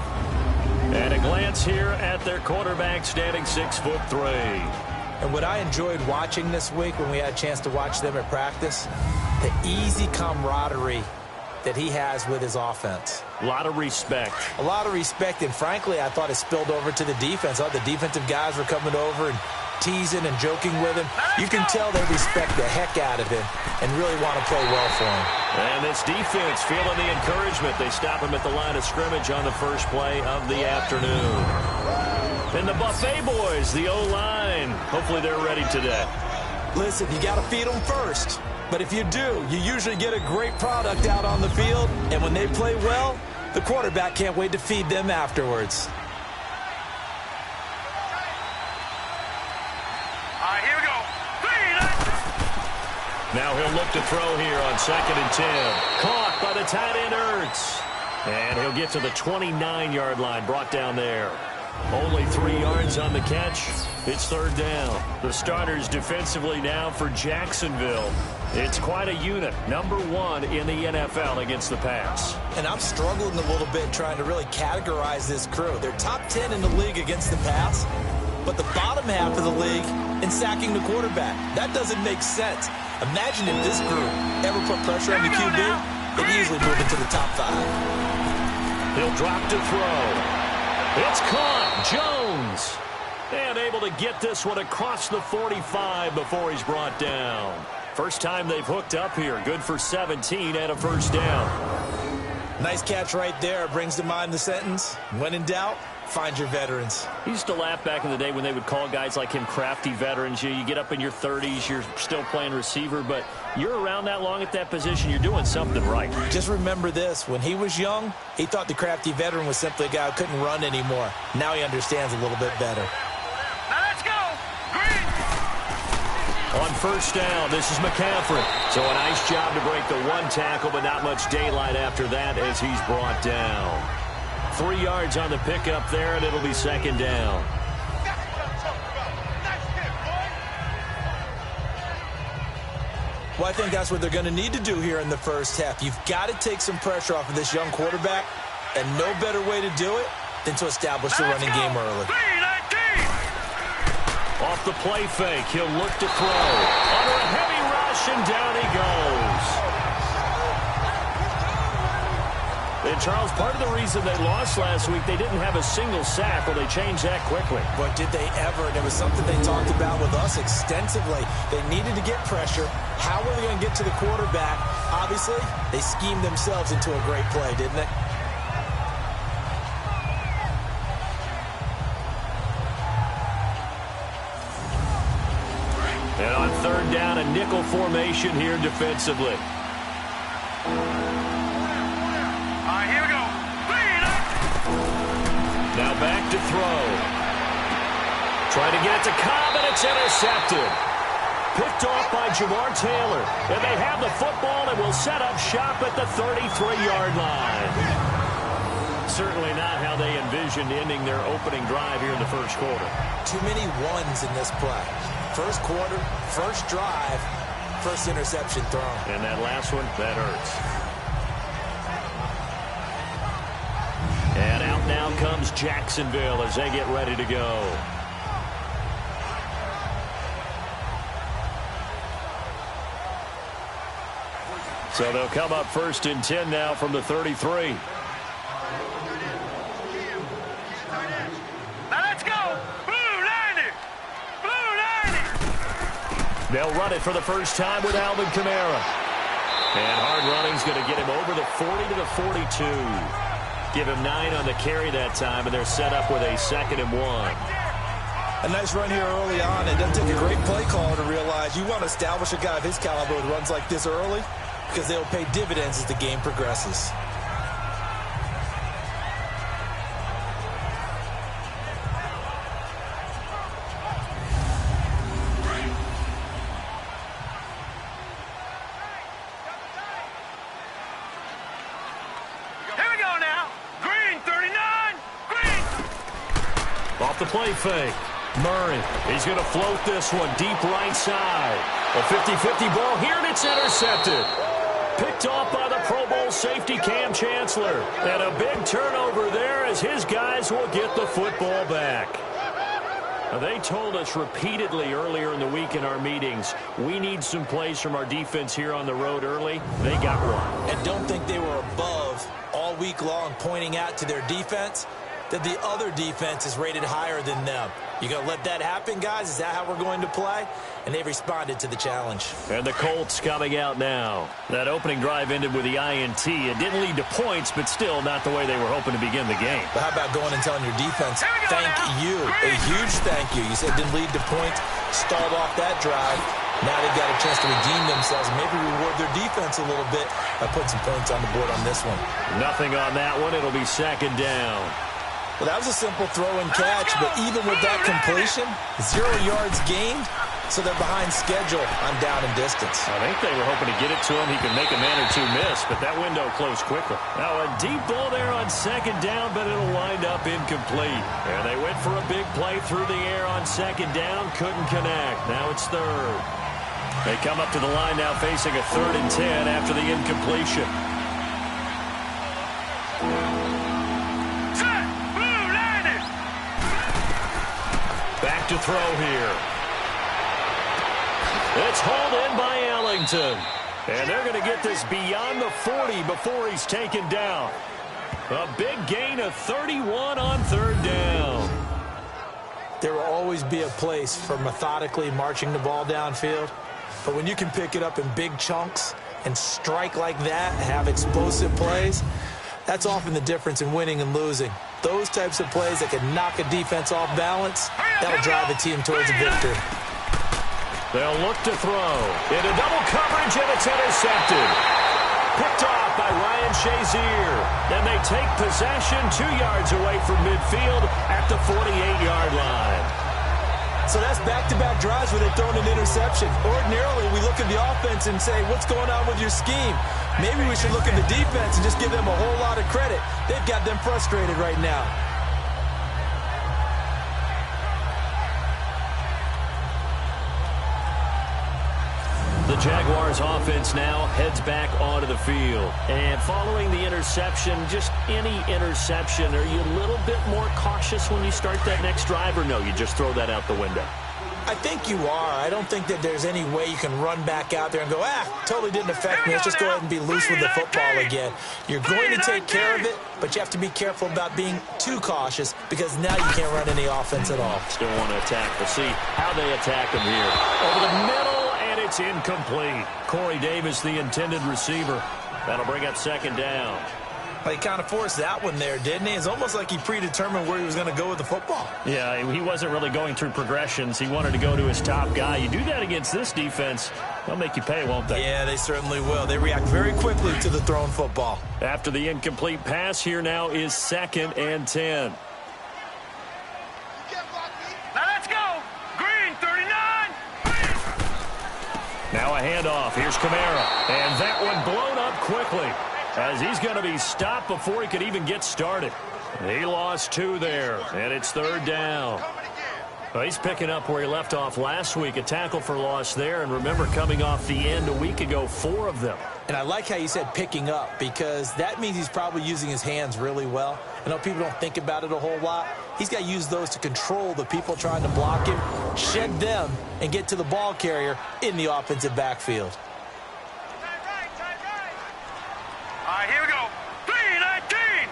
And a glance here at their quarterback, standing 6'3". And what I enjoyed watching this week when we had a chance to watch them at practice, the easy camaraderie that he has with his offense. A lot of respect. A lot of respect, and frankly, I thought it spilled over to the defense. The defensive guys were coming over and teasing and joking with him. You can tell they respect the heck out of him and really want to play well for him. And this defense feeling the encouragement. They stop him at the line of scrimmage on the first play of the afternoon. And the Buffet boys, the O-line, hopefully they're ready today. Listen, you got to feed them first. But if you do, you usually get a great product out on the field. And when they play well, the quarterback can't wait to feed them afterwards. All right, here we go. Now he'll look to throw here on 2nd and 10. Caught by the tight end, Ertz. And he'll get to the 29-yard line, brought down there. Only 3 yards on the catch. It's 3rd down. The starters defensively now for Jacksonville. It's quite a unit. Number 1 in the NFL against the pass. And I'm struggling a little bit trying to really categorize this crew. They're top 10 in the league against the pass, but the bottom half of the league in sacking the quarterback. That doesn't make sense. Imagine if this group ever put pressure on the QB, they'd easily move into the top 5. He'll drop to throw. It's caught. Jones. And able to get this one across the 45 before he's brought down. First time they've hooked up here. Good for 17 and a first down. Nice catch right there. Brings to mind the sentence, when in doubt, find your veterans. He used to laugh back in the day when they would call guys like him crafty veterans. You get up in your 30s, you're still playing receiver, but you're around that long at that position, you're doing something right. Just remember this. When he was young, he thought the crafty veteran was simply a guy who couldn't run anymore. Now he understands a little bit better. Now let's go. Green. On first down, this is McCaffrey. So a nice job to break the 1 tackle, but not much daylight after that as he's brought down. 3 yards on the pickup there, and it'll be 2nd down. Well, I think that's what they're going to need to do here in the first half. You've got to take some pressure off of this young quarterback, and no better way to do it than to establish the running game early. Off the play fake, he'll look to throw. Under a heavy rush, and down he goes. And, Charles, part of the reason they lost last week, they didn't have a single sack. Well, they changed that quickly. But did they ever? And it was something they talked about with us extensively. They needed to get pressure. How were they going to get to the quarterback? Obviously, they schemed themselves into a great play, didn't they? And on 3rd down, a nickel formation here defensively. Here we go. Now back to throw. Trying to get it to Cobb, and it's intercepted. Picked off by Jamar Taylor. And they have the football and will set up shop at the 33-yard line. Certainly not how they envisioned ending their opening drive here in the first quarter. Too many ones in this play. First quarter, first drive, first interception thrown. And that last one, that hurts. And out now comes Jacksonville as they get ready to go. So they'll come up 1st and 10 now from the 33. Now let's go. Blue 90. Blue 90. They'll run it for the first time with Alvin Kamara. And hard running's going to get him over the 40 to the 42. Give him 9 on the carry that time, and they're set up with a 2nd and 1. A nice run here early on. It doesn't take a great play caller to realize you want to establish a guy of his caliber with runs like this early because they'll pay dividends as the game progresses. Here we go now. Green, 39. Green. Off the play fake. Murray, he's going to float this one deep right side. A 50-50 ball here, and it's intercepted. Picked off by the Pro Bowl safety Cam Chancellor. And a big turnover there as his guys will get the football back. Now, they told us repeatedly earlier in the week in our meetings, we need some plays from our defense here on the road early. They got one. And don't think they were above all week long pointing out to their defense that the other defense is rated higher than them. You going to let that happen, guys? Is that how we're going to play? And they responded to the challenge. And the Colts coming out now. That opening drive ended with the INT. It didn't lead to points, but still not the way they were hoping to begin the game. But how about going and telling your defense, thank you, a huge thank you. You said it didn't lead to points, stalled off that drive. Now they've got a chance to redeem themselves and maybe reward their defense a little bit by putting some points on the board on this one. Nothing on that one. It'll be second down. Well, that was a simple throw and catch, but even with that completion, 0 yards gained, so they're behind schedule on down and distance. I think they were hoping to get it to him. He could make a man or two miss, but that window closed quickly. Now a deep ball there on second down, but it'll wind up incomplete. And they went for a big play through the air on second down, couldn't connect. Now it's third. They come up to the line now facing a 3rd and 10 after the incompletion. Back to throw here. It's hauled in by Ellington. And they're going to get this beyond the 40 before he's taken down. A big gain of 31 on 3rd down. There will always be a place for methodically marching the ball downfield. But when you can pick it up in big chunks and strike like that, have explosive plays, that's often the difference in winning and losing. Those types of plays that can knock a defense off balance, that'll drive a team towards a victory. They'll look to throw. Into double coverage, and it's intercepted. Picked off by Ryan Shazier. Then they take possession 2 yards away from midfield at the 48-yard line. So that's back-to-back drives where they've thrown an interception. Ordinarily, we look at the offense and say, what's going on with your scheme? Maybe we should look at the defense and just give them a whole lot of credit. They've got them frustrated right now. The Jaguars offense now heads back onto the field. And following the interception, just any interception, are you a little bit more cautious when you start that next drive, or no, you just throw that out the window? I think you are. I don't think that there's any way you can run back out there and go, totally didn't affect me. Let's just go ahead and be loose with the football again. You're going to take care of it, but you have to be careful about being too cautious because now you can't run any offense at all. Still want to attack. We'll see how they attack them here. Over the middle, and it's incomplete. Corey Davis, the intended receiver. That'll bring up second down. He kind of forced that one there, didn't he? It's almost like he predetermined where he was going to go with the football. Yeah, he wasn't really going through progressions. He wanted to go to his top guy. You do that against this defense, they'll make you pay, won't they? Yeah, they certainly will. They react very quickly to the thrown football. After the incomplete pass, here now is 2nd and 10. Now let's go. Green, 39. Now a handoff. Here's Kamara. And that one blown up quickly, as he's going to be stopped before he could even get started. He lost 2 there, and it's 3rd down. Well, he's picking up where he left off last week, a tackle for loss there, and remember, coming off the end a week ago, 4 of them. And I like how you said picking up, because that means he's probably using his hands really well. I know people don't think about it a whole lot. He's got to use those to control the people trying to block him, shed them, and get to the ball carrier in the offensive backfield. All right, here we go. 3-19.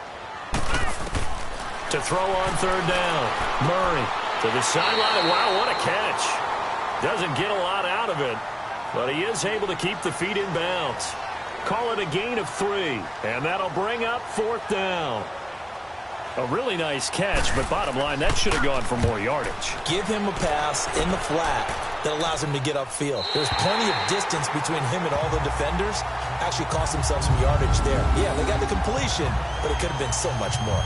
To throw on 3rd down. Murray to the sideline. Wow, what a catch. Doesn't get a lot out of it, but he is able to keep the feet in bounds. Call it a gain of 3, and that'll bring up 4th down. A really nice catch, but bottom line, that should have gone for more yardage. Give him a pass in the flat that allows him to get upfield. There's plenty of distance between him and all the defenders. Actually cost himself some yardage there. Yeah, they got the completion, but it could have been so much more.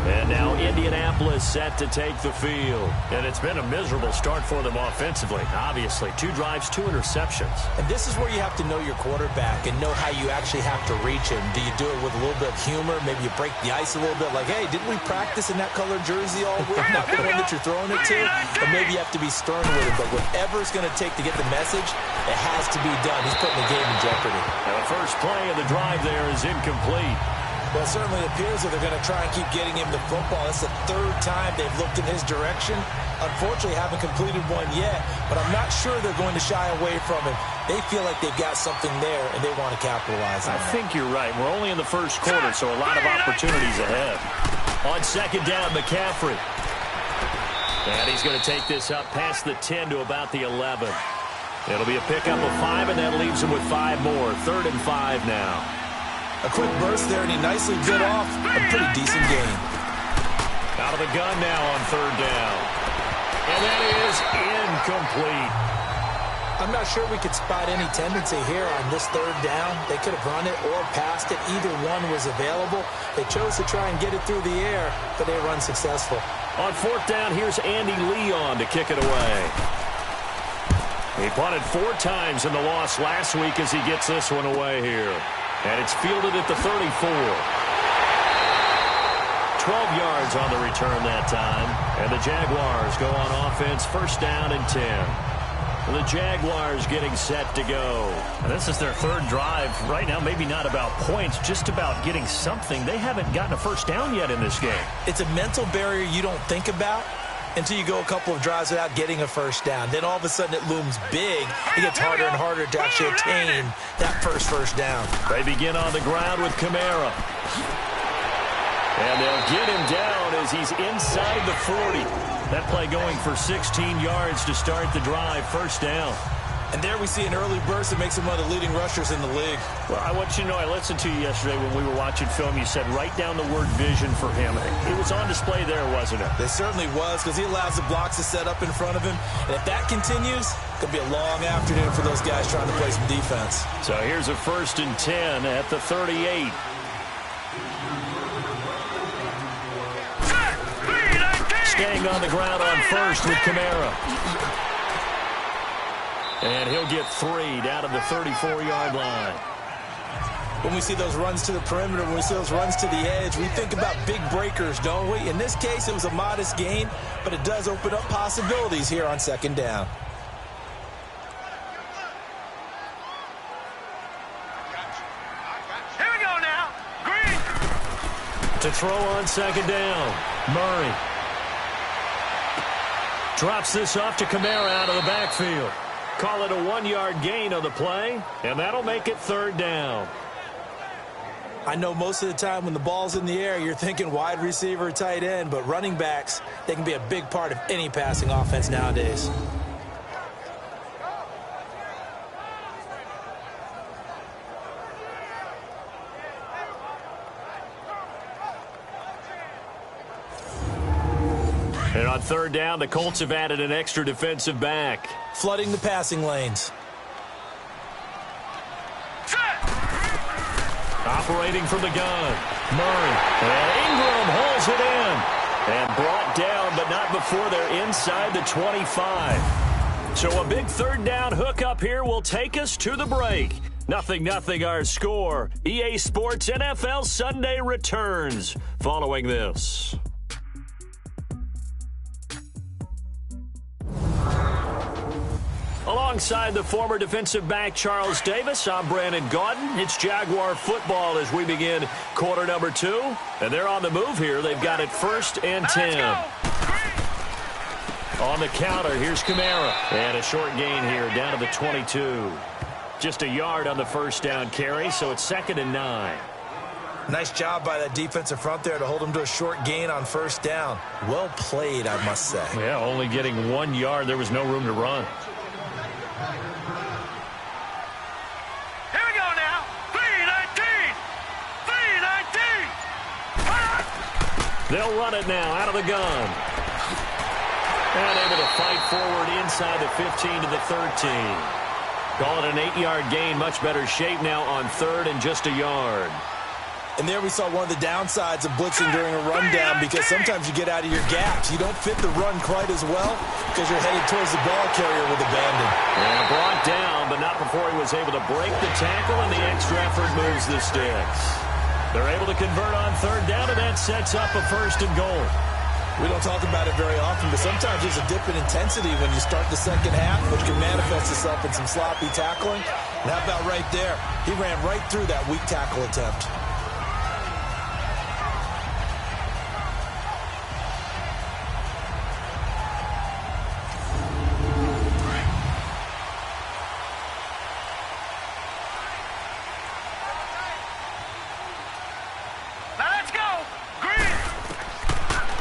And now Indianapolis set to take the field. And it's been a miserable start for them offensively. Obviously, 2 drives, 2 interceptions. And this is where you have to know your quarterback and know how you actually have to reach him. Do you do it with a little bit of humor? Maybe you break the ice a little bit like, hey, didn't we practice in that colored jersey all week? Not the one that you're throwing it to? Or maybe you have to be stern with him. But whatever it's going to take to get the message, it has to be done. He's putting the game in jeopardy. Now the first play of the drive there is incomplete. Well, it certainly appears that they're going to try and keep getting him the football. That's the 3rd time they've looked in his direction. Unfortunately, haven't completed one yet, but I'm not sure they're going to shy away from him. They feel like they've got something there, and they want to capitalize on it. I think you're right. We're only in the first quarter, so a lot of opportunities ahead. On second down, McCaffrey. And he's going to take this up past the 10 to about the 11. It'll be a pickup of 5, and that leaves him with 5 more. 3rd and 5 now. A quick burst there, and he nicely bit off a pretty decent gain. Out of the gun now on 3rd down. And that is incomplete. I'm not sure we could spot any tendency here on this 3rd down. They could have run it or passed it. Either one was available. They chose to try and get it through the air, but they were unsuccessful. On 4th down, here's Andy Leon to kick it away. He punted 4 times in the loss last week as he gets this one away here. And it's fielded at the 34. 12 yards on the return that time. And the Jaguars go on offense, 1st down and 10. The Jaguars getting set to go. And this is their 3rd drive. Right now, maybe not about points, just about getting something. They haven't gotten a 1st down yet in this game. It's a mental barrier you don't think about until you go a couple of drives without getting a 1st down. Then all of a sudden it looms big. It gets harder and harder to actually attain that first down. They begin on the ground with Kamara. And they'll get him down as he's inside the 40. That play going for 16 yards to start the drive, 1st down. And there we see an early burst that makes him one of the leading rushers in the league. Well, I want you to know, I listened to you yesterday when we were watching film. You said write down the word vision for him. It was on display there, wasn't it? It certainly was, because he allows the blocks to set up in front of him. And if that continues, it's going to be a long afternoon for those guys trying to play some defense. So here's a 1st and 10 at the 38. Staying on the ground on 1st with Kamara. And he'll get 3 down to the 34-yard line. When we see those runs to the perimeter, when we see those runs to the edge, we think about big breakers, don't we? In this case, it was a modest gain, but it does open up possibilities here on 2nd down. Here we go now. Green. To throw on 2nd down, Murray. Drops this off to Kamara out of the backfield. Call it a 1-yard gain on the play, and that'll make it 3rd down. I know most of the time when the ball's in the air, you're thinking wide receiver, tight end, but running backs, they can be a big part of any passing offense nowadays. And on 3rd down, the Colts have added an extra defensive back. Flooding the passing lanes. Operating from the gun, Murray. And Ingram hauls it in. And brought down, but not before they're inside the 25. So a big 3rd down hookup here will take us to the break. 0-0 our score. EA Sports NFL Sunday returns following this. Alongside the former defensive back Charles Davis, I'm Brandon Gaudin. It's Jaguar football as we begin quarter number 2. And they're on the move here. They've got it 1st and 10. On the counter, here's Kamara. And a short gain here down to the 22. Just a yard on the 1st down carry, so it's 2nd and 9. Nice job by that defensive front there to hold him to a short gain on 1st down. Well played, I must say. Yeah, only getting 1 yard. There was no room to run. Here we go now. 3, 19. They'll run it now out of the gun. And able to fight forward inside the 15 to the 13. Call it an 8-yard gain. Much better shape now on 3rd and just a yard. And there we saw one of the downsides of blitzing during a rundown, because sometimes you get out of your gaps. You don't fit the run quite as well because you're headed towards the ball carrier with abandon. And brought down, but not before he was able to break the tackle, and the extra effort moves the sticks. They're able to convert on 3rd down, and that sets up a 1st and goal. We don't talk about it very often, but sometimes there's a dip in intensity when you start the second half, which can manifest itself in some sloppy tackling. And how about right there? He ran right through that weak tackle attempt.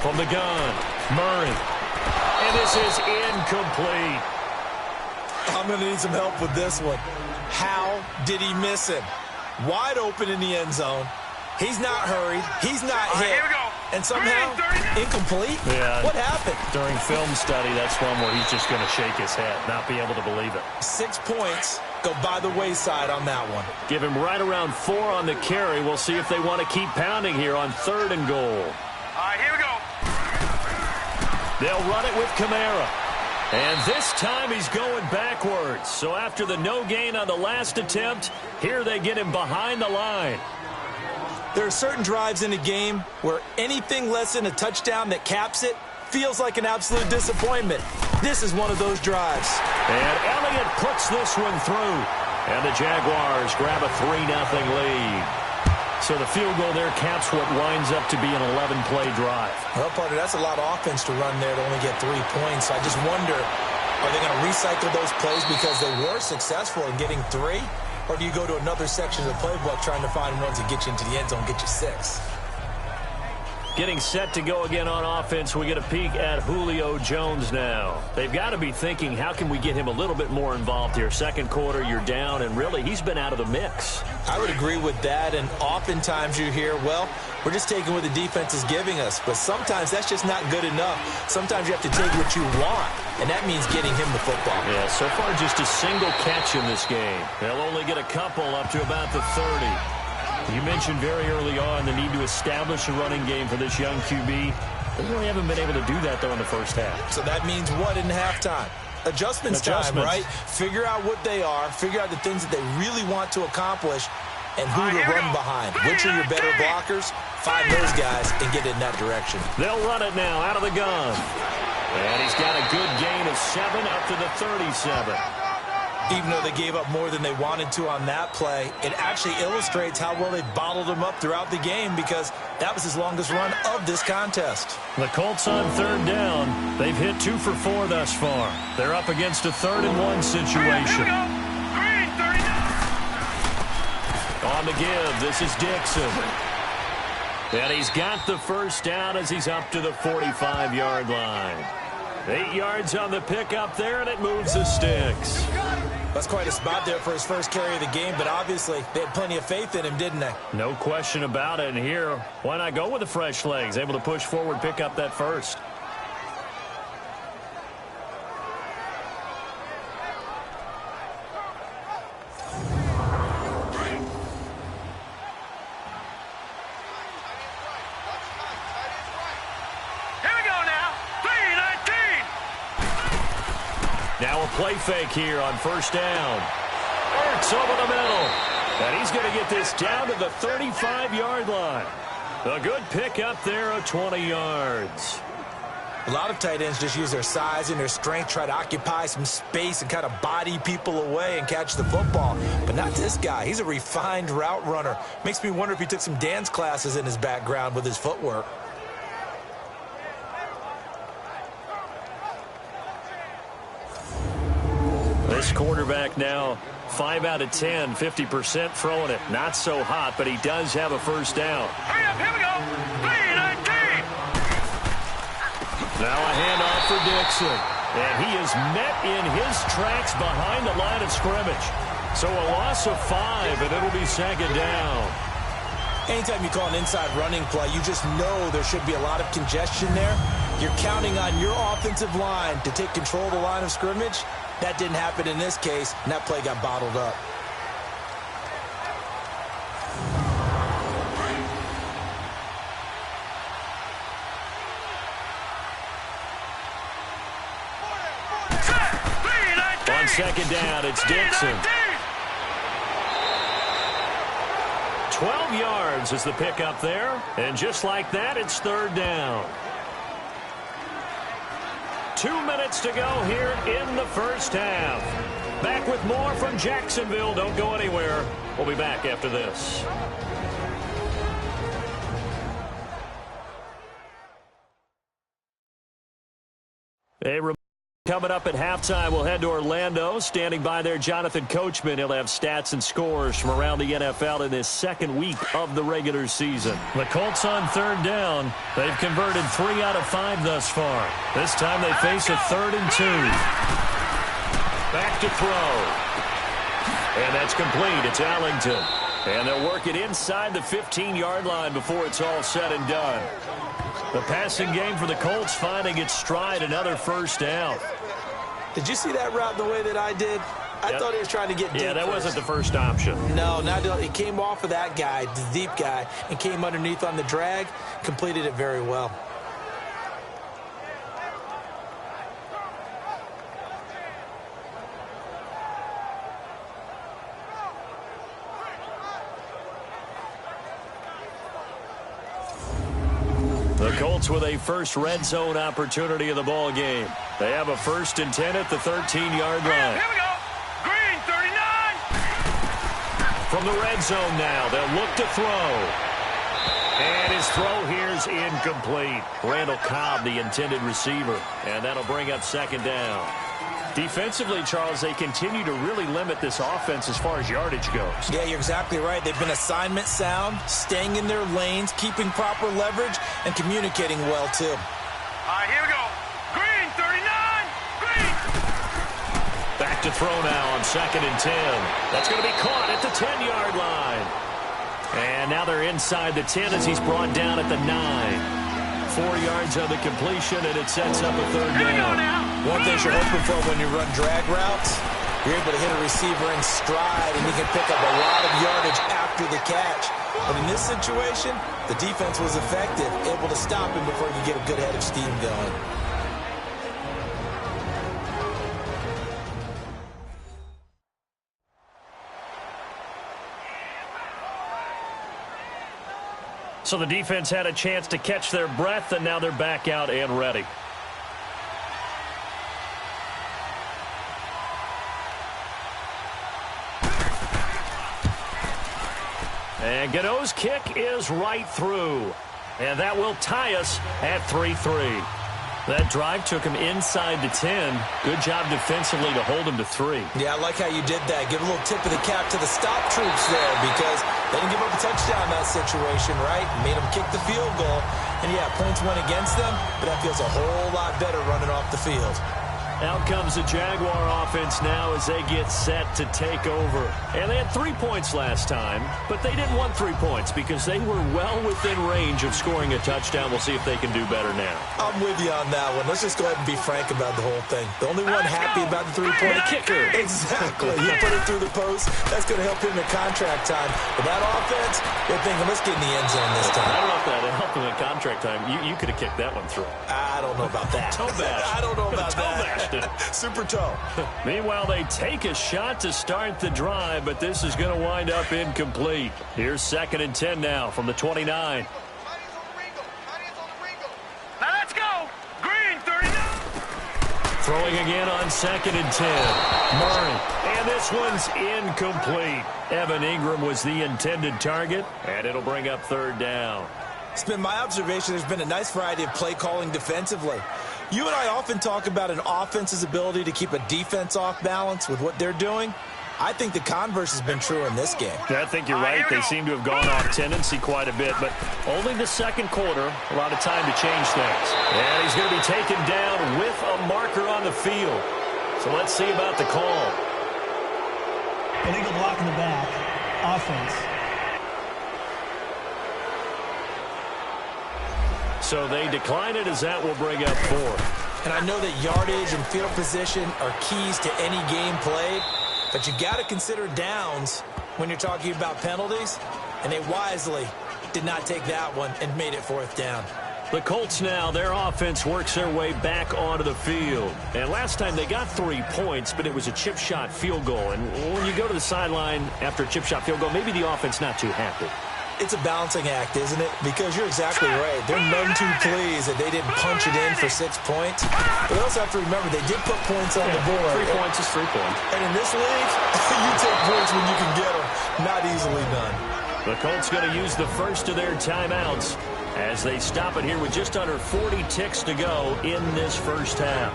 From the gun, Murray. And this is incomplete. I'm going to need some help with this one. How did he miss him? Wide open in the end zone. He's not hurried. He's not hit. Here we go. And somehow, incomplete? Yeah. What happened? During film study, that's one where he's just going to shake his head, not be able to believe it. 6 points go by the wayside on that one. Give him right around 4 on the carry. We'll see if they want to keep pounding here on 3rd and goal. All right, here we go. They'll run it with Kamara. And this time he's going backwards. So after the no gain on the last attempt, here they get him behind the line. There are certain drives in a game where anything less than a touchdown that caps it feels like an absolute disappointment. This is one of those drives. And Elliott puts this one through. And the Jaguars grab a 3-0 lead. So the field goal there caps what winds up to be an 11-play drive. Well, partner, that's a lot of offense to run there to only get 3 points. So I just wonder, are they going to recycle those plays because they were successful in getting 3? Or do you go to another section of the playbook trying to find ones that get you into the end zone, get you 6? Getting set to go again on offense, we get a peek at Julio Jones now. They've got to be thinking, how can we get him a little bit more involved here? Second quarter, you're down, and really, he's been out of the mix. I would agree with that, and oftentimes you hear, well, we're just taking what the defense is giving us. But sometimes that's just not good enough. Sometimes you have to take what you want, and that means getting him the football. Yeah, so far just a single catch in this game. They'll only get a couple up to about the 30. You mentioned very early on the need to establish a running game for this young QB. They really haven't been able to do that, though, in the first half. So that means what in halftime? Adjustments time, right? Figure out what they are, figure out the things that they really want to accomplish, and who to run behind. Which are your better blockers? Find those guys and get in that direction. They'll run it now out of the gun. And he's got a good gain of 7 up to the 37. Even though they gave up more than they wanted to on that play, it actually illustrates how well they bottled him up throughout the game, because that was his longest run of this contest. The Colts on 3rd down. They've hit 2 for 4 thus far. They're up against a 3rd and 1 situation. On the give, this is Dixon. And he's got the first down as he's up to the 45-yard line. 8 yards on the pickup there, and it moves the sticks. That's quite a spot there for his first carry of the game, but obviously they had plenty of faith in him, didn't they? No question about it. And here, why not go with the fresh legs? Able to push forward, pick up that first. Now a play fake here on first down. Works over the middle. And he's going to get this down to the 35-yard line. A good pick up there of 20 yards. A lot of tight ends just use their size and their strength, try to occupy some space and kind of body people away and catch the football. But not this guy. He's a refined route runner. Makes me wonder if he took some dance classes in his background with his footwork. This quarterback now 5 out of 10, 50% throwing it. Not so hot, but he does have a first down. Hurry up, here we go. 3-19. Now a handoff for Dixon. And he is met in his tracks behind the line of scrimmage. So a loss of 5, and it'll be second down. Anytime you call an inside running play, you just know there should be a lot of congestion there. You're counting on your offensive line to take control of the line of scrimmage. That didn't happen in this case, and that play got bottled up. On second down, it's Dixon. 12 yards is the pickup there. And just like that, it's third down. 2 minutes to go here in the first half. Back with more from Jacksonville. Don't go anywhere. We'll be back after this. Coming up at halftime, we'll head to Orlando. Standing by there, Jonathan Coachman. He'll have stats and scores from around the NFL in this second week of the regular season. The Colts on third down. They've converted 3 out of 5 thus far. This time they face a 3rd and 2. Back to throw. And that's complete. It's Allington. And they'll work it inside the 15-yard line before it's all said and done. The passing game for the Colts finding its stride, another first down. Did you see that route the way that I did? I thought he was trying to get deep. Yeah, that first. wasn't the first option. No, it came off of that guy, the deep guy, and came underneath on the drag, completed it very well. The Colts with a first red zone opportunity of the ball game. They have a 1st and 10 at the 13-yard line. Here we go. Green, 39. From the red zone now, they'll look to throw. And his throw here's incomplete. Randall Cobb, the intended receiver. And that'll bring up second down. Defensively, Charles, they continue to really limit this offense as far as yardage goes. Yeah, you're exactly right. They've been assignment sound, staying in their lanes, keeping proper leverage, and communicating well, too. All right, here we go. Green, 39. Green. Back to throw now on 2nd and 10. That's going to be caught at the 10-yard line. And now they're inside the 10 as he's brought down at the 9. 4 yards on the completion, and it sets up a third down. One thing you're hoping for when you run drag routes, you're able to hit a receiver in stride, and you can pick up a lot of yardage after the catch. But in this situation, the defense was effective, able to stop him before you get a good head of steam going. So the defense had a chance to catch their breath, and now they're back out and ready. And Godot's kick is right through. And that will tie us at 3-3. That drive took him inside the 10. Good job defensively to hold him to 3. Yeah, I like how you did that. Give a little tip of the cap to the stop troops there because they didn't give up a touchdown in that situation, right? Made them kick the field goal. And, yeah, points went against them, but that feels a whole lot better running off the field. Out comes the Jaguar offense now as they get set to take over. And they had 3 points last time, but they didn't want 3 points because they were well within range of scoring a touchdown. We'll see if they can do better now. I'm with you on that one. Let's just go ahead and be frank about the whole thing. The only one happy about the three-point kicker. Exactly. He put it through the post. That's going to help him in contract time. But that offense, they're thinking, let's get in the end zone this time. I don't know if that helped him in contract time. You could have kicked that one through. I don't know about that. Toe bash. I don't know about that. Super toe. Meanwhile, they take a shot to start the drive, but this is going to wind up incomplete. Here's 2nd and 10 now from the 29. Now let's go. Green, 39. Throwing again on 2nd and 10. Murray. And this one's incomplete. Evan Ingram was the intended target, and it'll bring up third down. It's been my observation there's been a nice variety of play calling defensively. You and I often talk about an offense's ability to keep a defense off balance with what they're doing. I think the converse has been true in this game. I think you're right. They seem to have gone off tendency quite a bit, but only the second quarter, a lot of time to change things. And he's going to be taken down with a marker on the field. So let's see about the call. Illegal block in the back. Offense. So they decline it as that will bring up 4. And I know that yardage and field position are keys to any game played, but you got to consider downs when you're talking about penalties, and they wisely did not take that one and made it 4th down. The Colts now, their offense works their way back onto the field. And last time they got 3 points, but it was a chip shot field goal. And when you go to the sideline after a chip shot field goal, maybe the offense not too happy. It's a balancing act, isn't it? Because you're exactly right. They're none too pleased that they didn't punch it in for 6 points. But they also have to remember they did put points on the board. 3 points is 3 points. And in this league, you take points when you can get them. Not easily done. The Colts going to use the first of their timeouts as they stop it here with just under 40 ticks to go in this first half.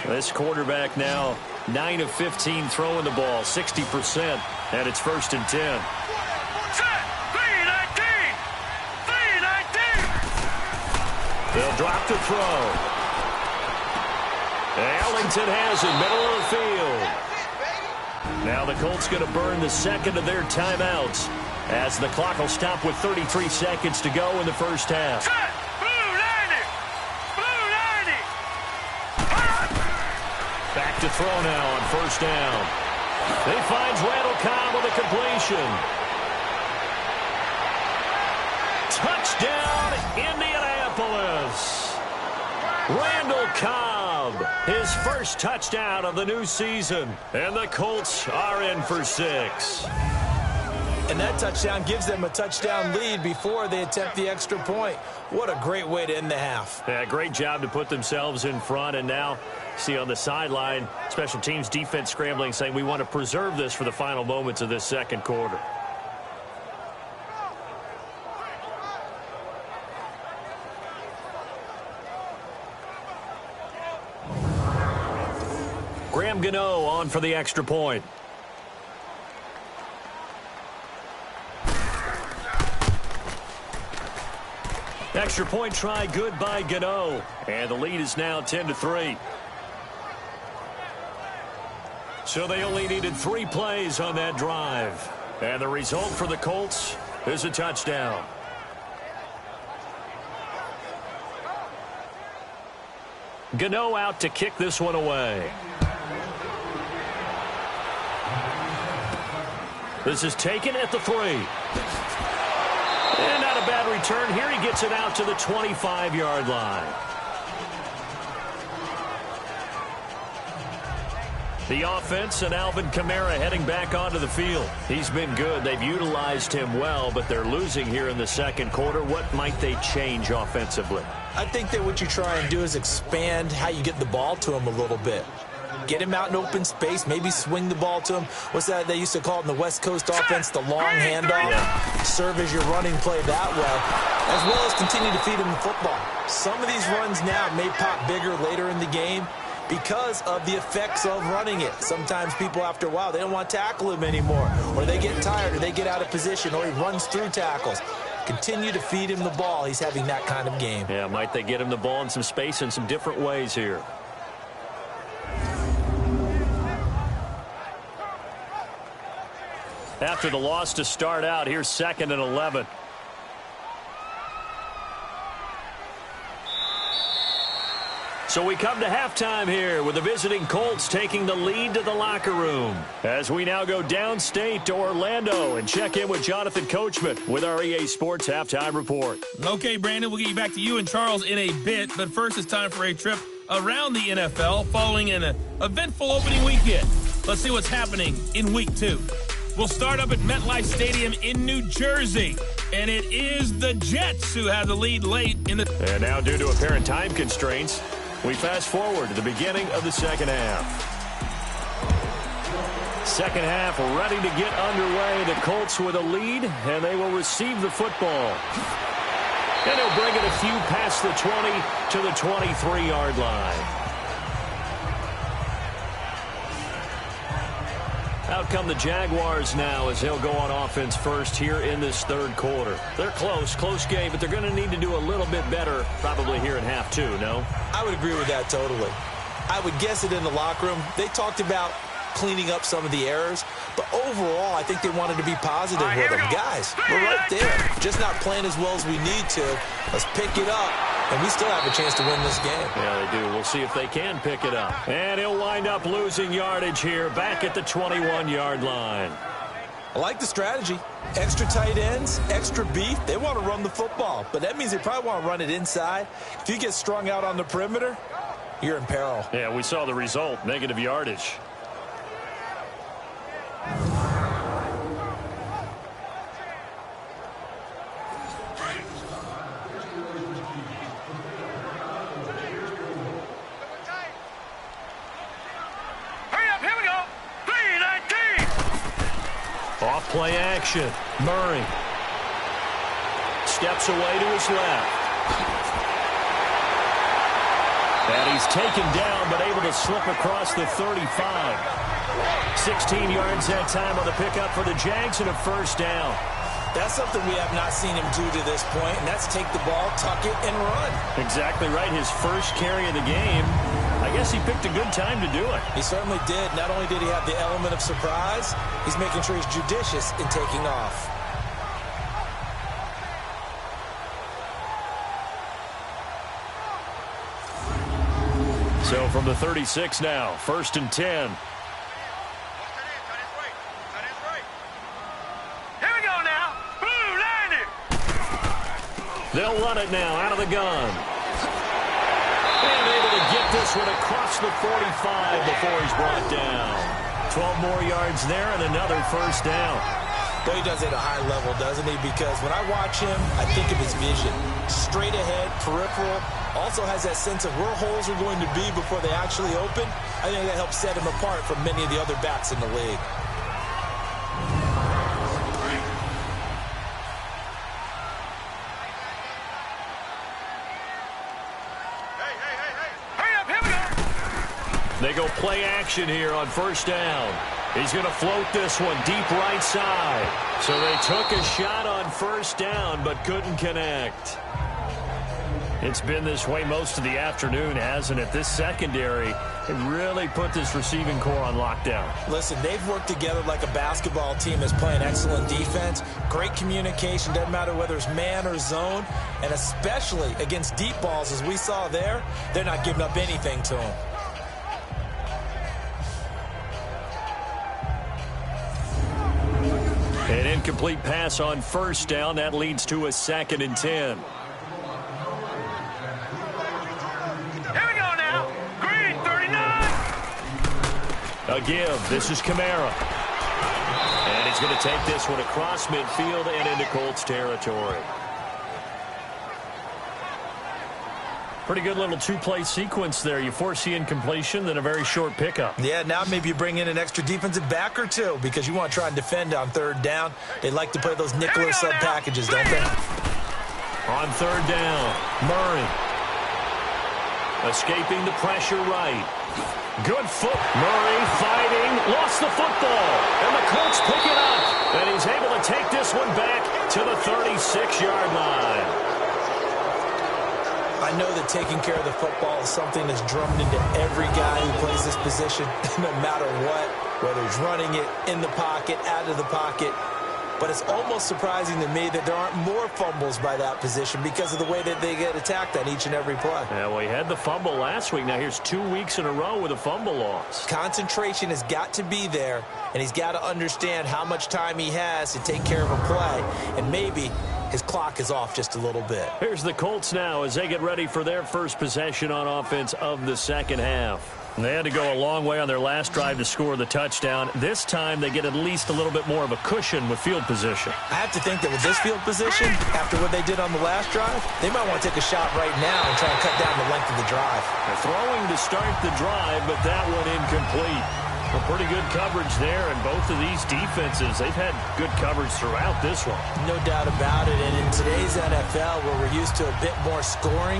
This quarterback now 9 of 15 throwing the ball, 60%, and it's 1st and 10. Set. 3-19. 3-19. They'll drop to throw. Ellington has it, middle of the field. Now the Colts going to burn the second of their timeouts as the clock will stop with 33 seconds to go in the first half. Set. Blue 90. Blue 90. Back to throw now on 1st down. He finds Randall Cobb with a completion. Touchdown, Indianapolis. Randall Cobb, his first touchdown of the new season. And the Colts are in for 6. And that touchdown gives them a touchdown lead before they attempt the extra point. What a great way to end the half. Yeah, great job to put themselves in front. And now, see on the sideline, special teams defense scrambling, saying we want to preserve this for the final moments of this second quarter. Graham Gano on for the extra point. Extra point try good by Gano. And the lead is now 10-3. So they only needed 3 plays on that drive. And the result for the Colts is a touchdown. Gano out to kick this one away. This is taken at the 3. And not a bad return. Here he gets it out to the 25-yard line. The offense and Alvin Kamara heading back onto the field. He's been good. They've utilized him well, but they're losing here in the second quarter. What might they change offensively? I think that what you try and do is expand how you get the ball to him a little bit. Get him out in open space, maybe swing the ball to him. What's that they used to call it in the West Coast offense, the long handoff? Yeah. Serve as your running play that way, as well as continue to feed him the football. Some of these runs now may pop bigger later in the game because of the effects of running it. Sometimes people, after a while, they don't want to tackle him anymore, or they get tired, or they get out of position, or he runs through tackles. Continue to feed him the ball. He's having that kind of game. Yeah, might they get him the ball in some space in some different ways here. After the loss to start out, here's 2nd and 11. So we come to halftime here with the visiting Colts taking the lead to the locker room. As we now go downstate to Orlando and check in with Jonathan Coachman with our EA Sports Halftime Report. Okay, Brandon, we'll get you back to you and Charles in a bit, but first it's time for a trip around the NFL following an eventful opening weekend. Let's see what's happening in Week 2. We'll start up at MetLife Stadium in New Jersey, and it is the Jets who have the lead late in the... And now, due to apparent time constraints, we fast forward to the beginning of the second half. Second half ready to get underway. The Colts with a lead, and they will receive the football. And they'll bring it a few past the 20 to the 23-yard line. Out come the Jaguars now as they'll go on offense first here in this third quarter. They're close game, but they're going to need to do a little bit better probably here in half 2, no? I would agree with that totally. I would guess it in the locker room. They talked about cleaning up some of the errors. But overall, I think they wanted to be positive with them. Guys, we're right there. Just not playing as well as we need to. Let's pick it up, and we still have a chance to win this game. Yeah, they do. We'll see if they can pick it up. And he'll wind up losing yardage here back at the 21-yard line. I like the strategy. Extra tight ends, extra beef. They want to run the football, but that means they probably want to run it inside. If you get strung out on the perimeter, you're in peril. Yeah, we saw the result, negative yardage. Off-play action. Murray steps away to his left. And he's taken down, but able to slip across the 35. 16 yards that time on the pickup for the Jags and a first down. That's something we have not seen him do to this point, and that's take the ball, tuck it, and run. Exactly right. His first carry of the game. I guess he picked a good time to do it. He certainly did. Not only did he have the element of surprise, he's making sure he's judicious in taking off. So from the 36 now, 1st and 10. Here we go now. Blue landed. They'll run it now out of the gun. And able to get this one across the 45 before he's brought down. 12 more yards there and another first down. Boy, he does it at a high level, doesn't he? Because when I watch him, I think of his vision. Straight ahead, peripheral. Also has that sense of where holes are going to be before they actually open. I think that helps set him apart from many of the other backs in the league. They go play action here on first down. He's going to float this one deep right side. So they took a shot on first down but couldn't connect. It's been this way most of the afternoon, hasn't it? This secondary really put this receiving core on lockdown. Listen, they've worked together like a basketball team that's playing excellent defense. Great communication, doesn't matter whether it's man or zone. And especially against deep balls, as we saw there, they're not giving up anything to them. An incomplete pass on first down. That leads to a 2nd and 10. Here we go now. Green 39. A give. This is Kamara. And he's going to take this one across midfield and into Colts territory. Pretty good little two-play sequence there. You force the incompletion, then a very short pickup. Yeah, now maybe you bring in an extra defensive back or two because you want to try and defend on 3rd down. They like to play those nickel or sub packages, don't they? On 3rd down, Murray. Escaping the pressure right. Good foot. Murray fighting. Lost the football. And the Colts pick it up. And he's able to take this one back to the 36-yard line. I know that taking care of the football is something that's drummed into every guy who plays this position, no matter what, whether he's running it, in the pocket, out of the pocket. But it's almost surprising to me that there aren't more fumbles by that position because of the way that they get attacked on each and every play. Yeah, well, he had the fumble last week. Now here's 2 weeks in a row with a fumble loss. Concentration has got to be there, and he's got to understand how much time he has to take care of a play, and maybe his clock is off just a little bit. Here's the Colts now as they get ready for their first possession on offense of the second half. And they had to go a long way on their last drive to score the touchdown. This time they get at least a little bit more of a cushion with field position. I have to think that with this field position, after what they did on the last drive, they might want to take a shot right now and try and cut down the length of the drive. They're throwing to start the drive, but that one incomplete. Well, pretty good coverage there, and both of these defenses, they've had good coverage throughout this one. No doubt about it, and in today's NFL, where we're used to a bit more scoring,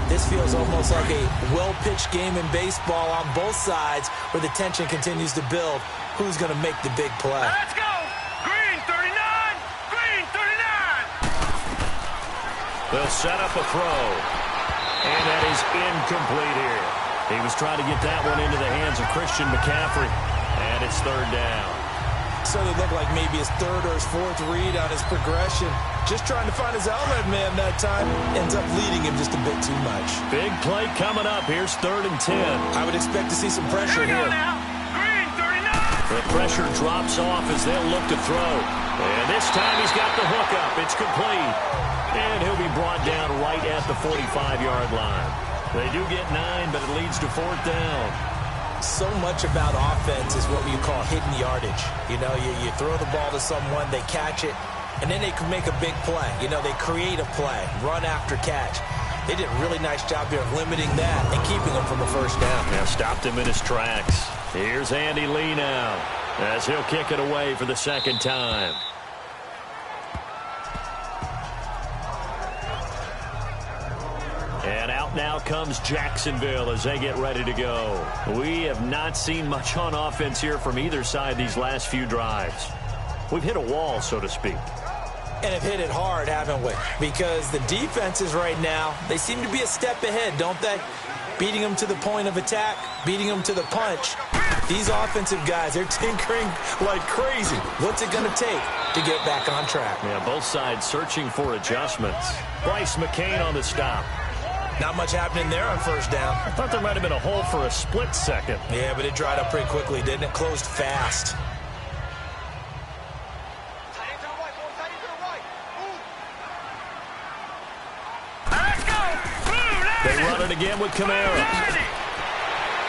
this feels almost like a well-pitched game in baseball on both sides where the tension continues to build. Who's going to make the big play? Let's go. Green 39. Green 39. They'll set up a throw, and that is incomplete here. He was trying to get that one into the hands of Christian McCaffrey. And it's third down. So it looked like maybe his third or his fourth read on his progression. Just trying to find his outlet man that time. Ends up leading him just a bit too much. Big play coming up. Here's 3rd and 10. I would expect to see some pressure here. Now. Green 39. The pressure drops off as they'll look to throw. And this time he's got the hook up. It's complete. And he'll be brought down right at the 45-yard line. They do get 9, but it leads to 4th down. So much about offense is what you call hidden yardage. You know, you throw the ball to someone, they catch it, and then they can make a big play. You know, they create a play, run after catch. They did a really nice job here of limiting that and keeping him from a first down. Now stopped him in his tracks. Here's Andy Lee now as he'll kick it away for the 2nd time. And out now comes Jacksonville as they get ready to go. We have not seen much on offense here from either side these last few drives. We've hit a wall, so to speak. And have hit it hard, haven't we? Because the defenses right now, they seem to be a step ahead, don't they? Beating them to the point of attack, beating them to the punch. These offensive guys, they're tinkering like crazy. What's it going to take to get back on track? Yeah, both sides searching for adjustments. Bryce McCain on the stop. Not much happening there on first down. I thought there might have been a hole for a split second. Yeah, but it dried up pretty quickly, didn't it? Closed fast. They run it again with Kamara.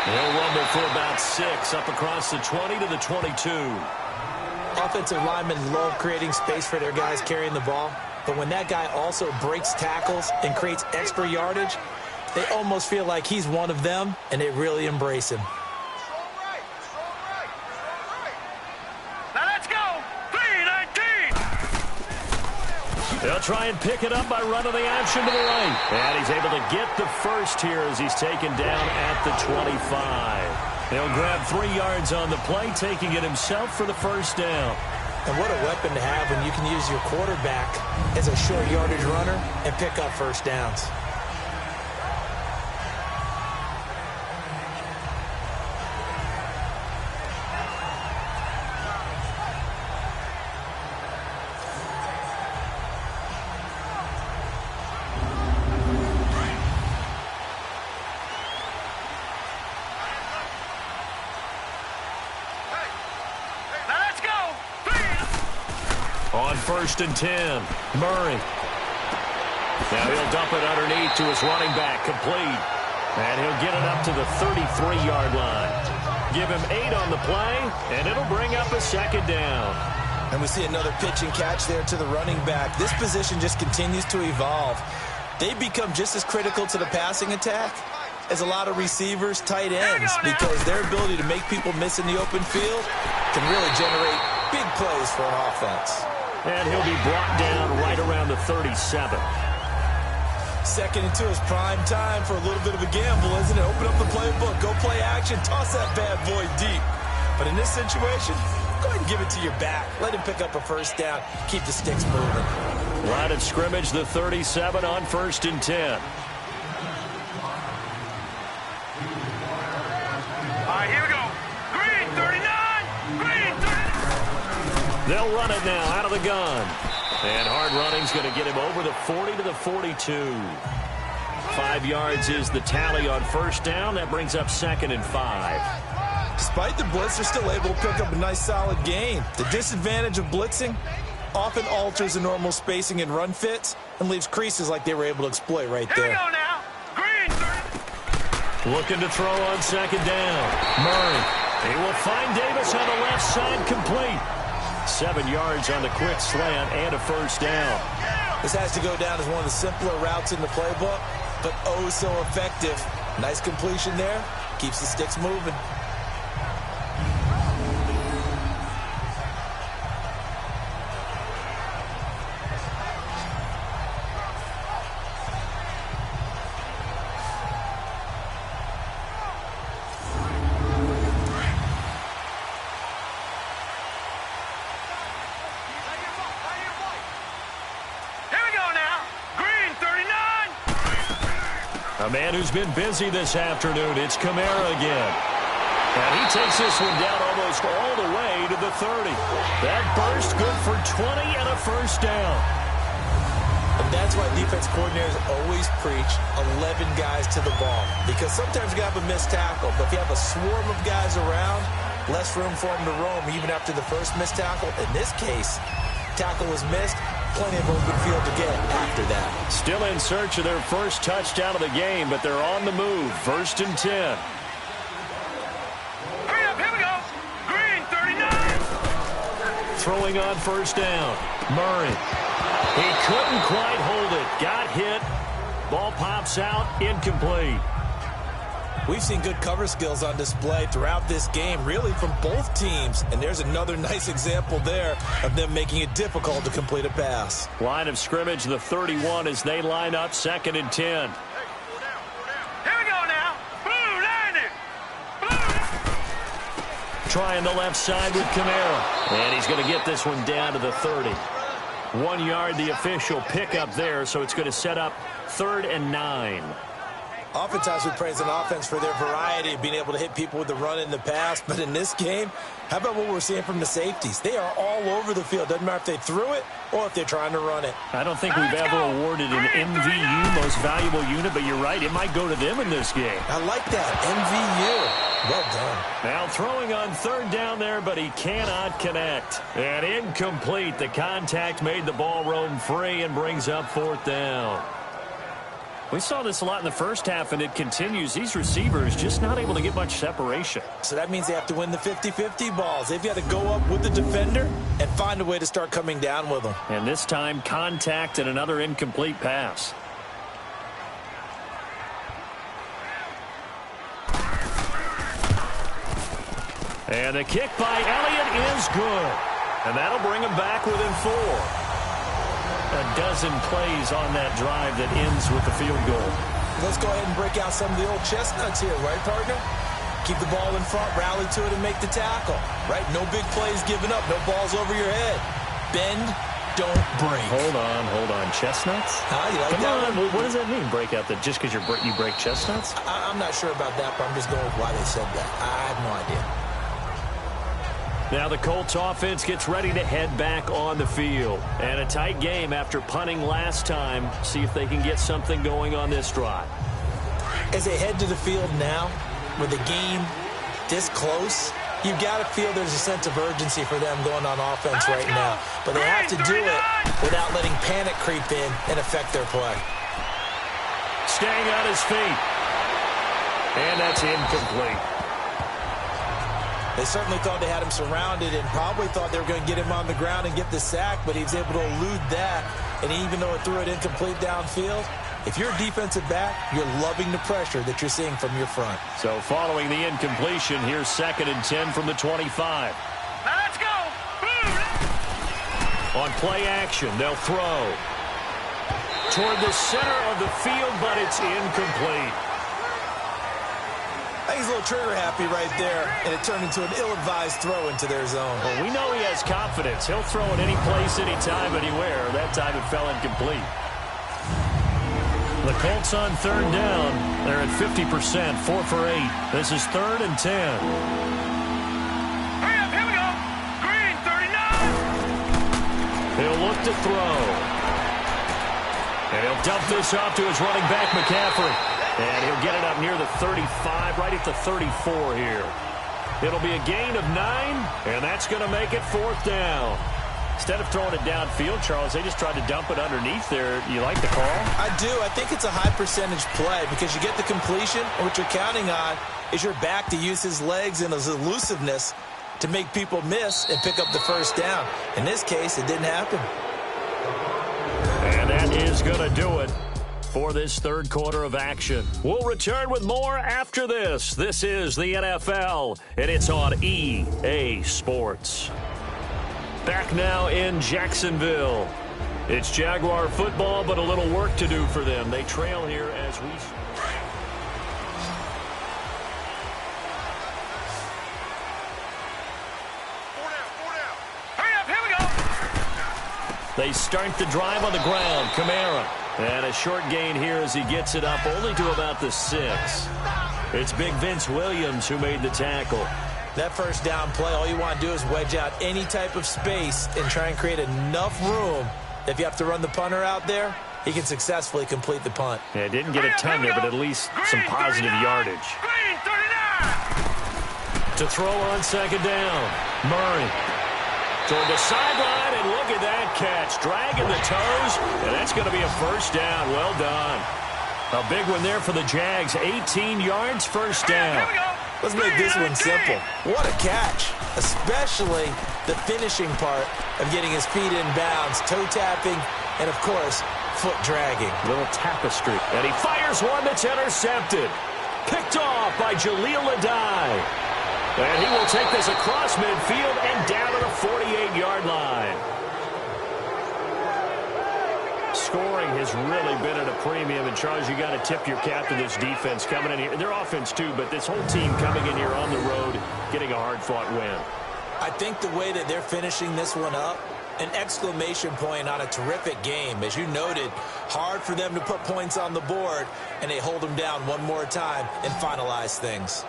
He'll rumble for about 6 up across the 20 to the 22. Offensive linemen love creating space for their guys carrying the ball. But when that guy also breaks tackles and creates extra yardage, they almost feel like he's one of them, and they really embrace him. Now let's go. 3-19. They'll try and pick it up by running the option to the right. And he's able to get the first here as he's taken down at the 25. He'll grab 3 yards on the play, taking it himself for the first down. And what a weapon to have when you can use your quarterback as a short yardage runner and pick up first downs. On 1st and 10, Murray. Now he'll dump it underneath to his running back, complete. And he'll get it up to the 33-yard line. Give him 8 on the play, and it'll bring up a 2nd down. And we see another pitch and catch there to the running back. This position just continues to evolve. They become just as critical to the passing attack as a lot of receivers, tight ends, because their ability to make people miss in the open field can really generate big plays for an offense. And he'll be brought down right around the 37. 2nd and 2 is prime time for a little bit of a gamble, isn't it? Open up the playbook, go play action, toss that bad boy deep. But in this situation, go ahead and give it to your back. Let him pick up a first down, keep the sticks moving. Line of scrimmage, the 37 on 1st and 10. All right, here we go. Green 39. Green 39. They'll run it now out of the gun. And hard running's going to get him over the 40 to the 42. 5 yards is the tally on first down. That brings up 2nd and 5. Despite the blitz, they're still able to pick up a nice solid gain. The disadvantage of blitzing often alters the normal spacing and run fits and leaves creases like they were able to exploit right there. Here we go now. Green 30. Looking to throw on 2nd down. Murray. He will find Davis on the left side, complete. 7 yards on the quick slant and a first down. This has to go down as one of the simpler routes in the playbook, but oh so effective. Nice completion there. Keeps the sticks moving. A man who's been busy this afternoon. It's Kamara again. And he takes this one down almost all the way to the 30. That burst good for 20 and a first down. And that's why defense coordinators always preach 11 guys to the ball. Because sometimes you have a missed tackle, but if you have a swarm of guys around, less room for them to roam even after the first missed tackle. In this case, tackle was missed, plenty of open field to get after that. Still in search of their first touchdown of the game, but they're on the move. 1st and 10. Hurry up, here we go. Green, 39. Throwing on first down. Murray. He couldn't quite hold it. Got hit. Ball pops out. Incomplete. We've seen good cover skills on display throughout this game, really from both teams. And there's another nice example there of them making it difficult to complete a pass. Line of scrimmage, the 31 as they line up 2nd and 10. Here we go now. Blue, 90. Blue. Trying the left side with Kamara. And he's going to get this one down to the 30. 1 yard, the official pickup there, so it's going to set up 3rd and 9. Oftentimes we praise an offense for their variety of being able to hit people with the run and the pass. But in this game, how about what we're seeing from the safeties? They are all over the field. Doesn't matter if they threw it or if they're trying to run it. I don't think we've ever awarded an MVU, most valuable unit, but you're right, it might go to them in this game. I like that. MVU. Well done. Now throwing on 3rd down there, but he cannot connect. And incomplete. The contact made the ball roam free and brings up 4th down. We saw this a lot in the first half, and it continues. These receivers just not able to get much separation. So that means they have to win the 50-50 balls. They've got to go up with the defender and find a way to start coming down with them. And this time, contact and another incomplete pass. And the kick by Elliott is good. And that'll bring him back within 4. A dozen plays on that drive that ends with the field goal. Let's go ahead and break out some of the old chestnuts here, right, partner? Keep the ball in front, rally to it, and make the tackle, right? No big plays given up, no balls over your head. Bend, don't break. Hold on. Chestnuts? You like Come that on, one? what does that mean, break out? That just because you break chestnuts? I'm not sure about that, but I'm just going with why they said that. I have no idea. Now the Colts offense gets ready to head back on the field. And a tight game after punting last time. See if they can get something going on this drive. As they head to the field now, with the game this close, you've got to feel there's a sense of urgency for them going on offense right now. But they have to do it without letting panic creep in and affect their play. Staying on his feet. And that's incomplete. They certainly thought they had him surrounded and probably thought they were going to get him on the ground and get the sack, but he was able to elude that. And even though it threw it incomplete downfield, if you're a defensive back, you're loving the pressure that you're seeing from your front. So following the incompletion, here's 2nd and 10 from the 25. Now let's go. On play action, they'll throw toward the center of the field, but it's incomplete. I think he's a little trigger happy right there, and it turned into an ill-advised throw into their zone. Well, we know he has confidence. He'll throw it any place, anytime, anywhere. That time it fell incomplete. The Colts on 3rd down. They're at 50%, 4 for 8. This is 3rd and 10. Hurry up, here we go. Green, 39. He'll look to throw. And he'll dump this off to his running back, McCaffrey. And he'll get it up near the 35, right at the 34 here. It'll be a gain of 9, and that's going to make it 4th down. Instead of throwing it downfield, Charles, they just tried to dump it underneath there. You like the call? I do. I think it's a high percentage play because you get the completion, and what you're counting on is your back to use his legs and his elusiveness to make people miss and pick up the first down. In this case, it didn't happen. And that is going to do it for this 3rd quarter of action. We'll return with more after this. This is the NFL, and it's on EA Sports. Back now in Jacksonville. It's Jaguar football, but a little work to do for them. They trail here as we... Hurry up, here we go. They start the drive on the ground. Kamara. And a short gain here as he gets it up only to about the 6. It's big Vince Williams who made the tackle. That first down play, all you want to do is wedge out any type of space and try and create enough room. If you have to run the punter out there, he can successfully complete the punt. Yeah, didn't get a ton there, but at least some positive yardage. To throw on second down, Murray. Toward the sideline, and look at that catch. Dragging the toes, and that's going to be a first down. Well done. A big one there for the Jags. 18 yards, first down. Let's make this one simple. What a catch, especially the finishing part of getting his feet in bounds, toe tapping, and, of course, foot dragging. Little tapestry. And he fires one that's intercepted. Picked off by Jaleel Adai. And he will take this across midfield and down to the 48-yard line. Scoring has really been at a premium. And, Charles, you got to tip your cap to this defense coming in here. Their offense, too, but this whole team coming in here on the road, getting a hard-fought win. I think the way that they're finishing this one up, an exclamation point on a terrific game. As you noted, hard for them to put points on the board, and they hold them down one more time and finalize things.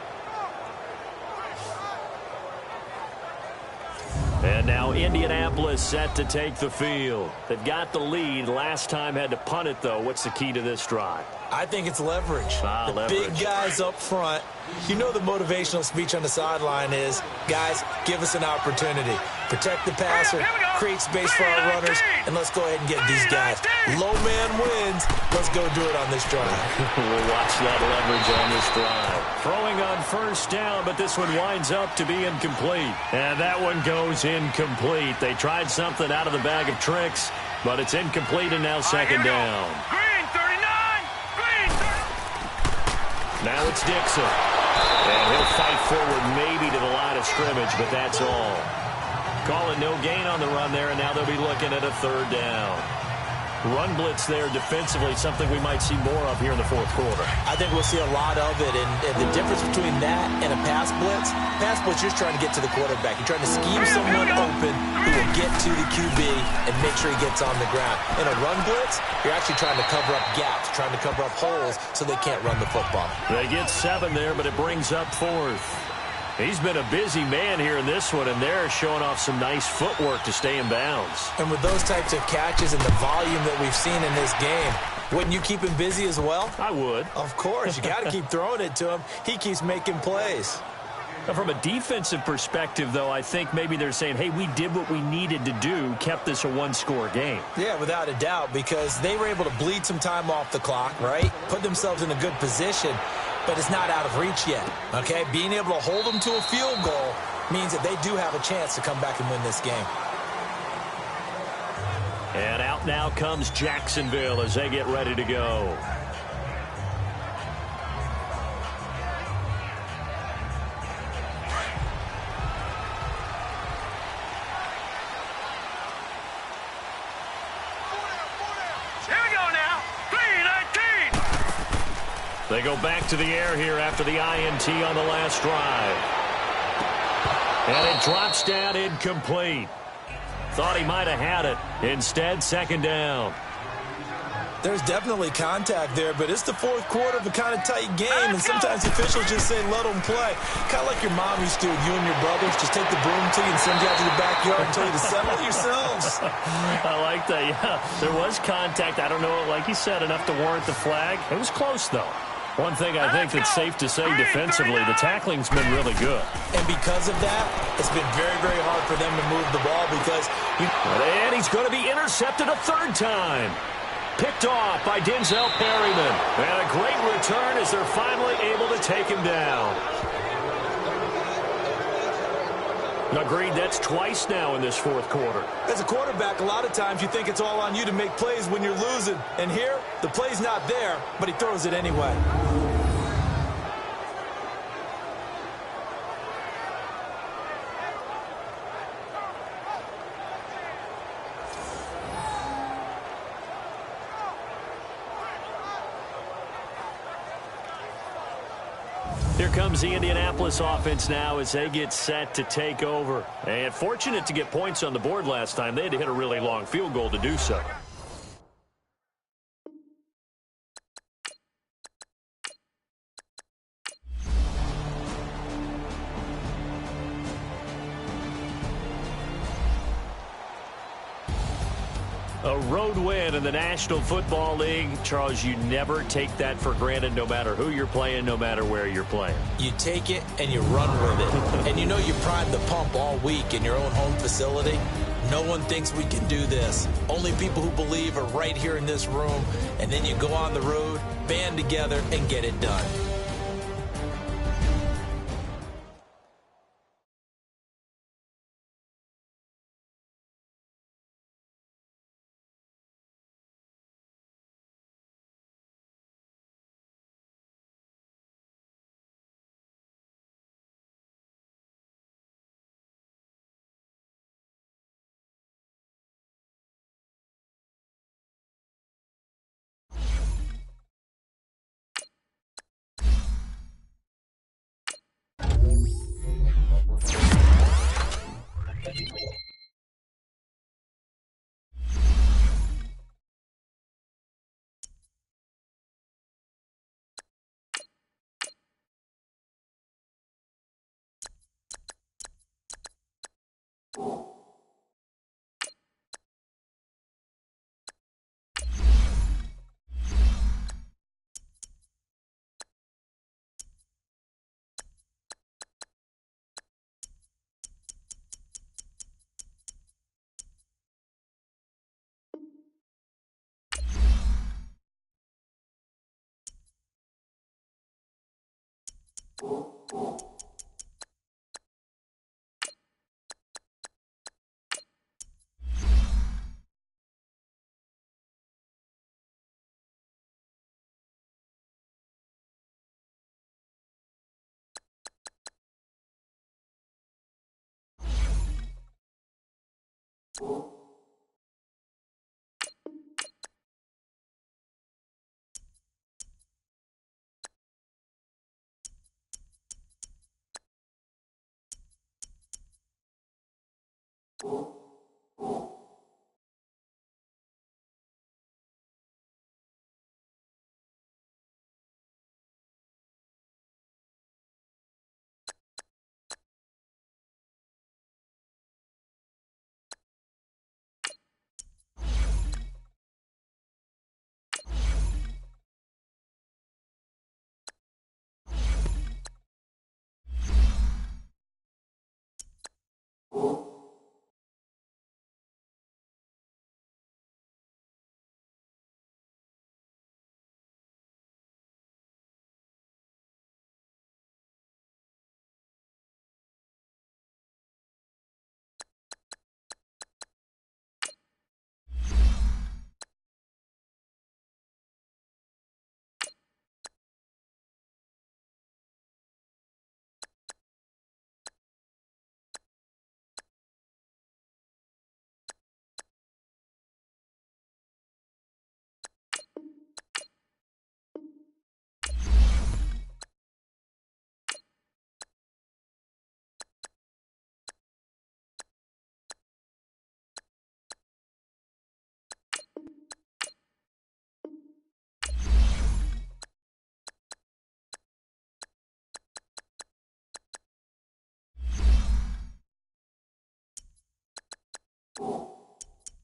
And now Indianapolis set to take the field. They've got the lead. Last time had to punt it, though. What's the key to this drive? I think it's leverage. Leverage. Big guys up front. You know the motivational speech on the sideline is, guys, give us an opportunity. Protect the passer, create space for our runners, and let's go ahead and get these guys. Low man wins. Let's go do it on this drive. We'll watch that leverage on this drive. Throwing on first down, but this one winds up to be incomplete. And that one goes incomplete. They tried something out of the bag of tricks, but it's incomplete and now second down. Now it's Dixon. And he'll fight forward maybe to the line of scrimmage, but that's all. Call it no gain on the run there, and now they'll be looking at a third down. Run blitz there defensively, something we might see more of here in the fourth quarter. I think we'll see a lot of it, and the difference between that and a pass blitz, you're just trying to get to the quarterback. You're trying to scheme someone open who will get to the QB and make sure he gets on the ground. In a run blitz, you're actually trying to cover up gaps, trying to cover up holes so they can't run the football. They get 7 there, but it brings up fourth. He's been a busy man here in this one, and they're showing off some nice footwork to stay in bounds. And with those types of catches and the volume that we've seen in this game, wouldn't you keep him busy as well? I would. Of course. You got to keep throwing it to him. He keeps making plays. Now, from a defensive perspective, though, I think maybe they're saying, hey, we did what we needed to do, kept this a one-score game. Yeah, without a doubt, because they were able to bleed some time off the clock, right? Put themselves in a good position. But it's not out of reach yet, okay? Being able to hold them to a field goal means that they do have a chance to come back and win this game. And out now comes Jacksonville as they get ready to go. They go back to the air here after the INT on the last drive. And it drops down incomplete. Thought he might have had it. Instead, second down. There's definitely contact there, but it's the fourth quarter of a kind of tight game, and sometimes officials just say, let them play. Kind of like your mom used to with you and your brothers. Just take the broom to you and send you out to the backyard and tell you to settle yourselves. I like that, yeah. There was contact. I don't know, like you said, enough to warrant the flag. It was close, though. One thing I think that's safe to say defensively, the tackling's been really good. And because of that, it's been very, very hard for them to move the ball because... And he's going to be intercepted a third time. Picked off by Denzel Perryman. And a great return as they're finally able to take him down. Agreed, that's twice now in this fourth quarter. As a quarterback, a lot of times you think it's all on you to make plays when you're losing. And here, the play's not there, but he throws it anyway. Here comes the Indianapolis offense now as they get set to take over. And fortunate to get points on the board last time. They had to hit a really long field goal to do so. A road win in the National Football League. Charles, you never take that for granted no matter who you're playing, no matter where you're playing. You take it and you run with it. And you know you primed the pump all week in your own home facility. No one thinks we can do this. Only people who believe are right here in this room. And then you go on the road, band together, and get it done.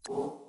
Cool.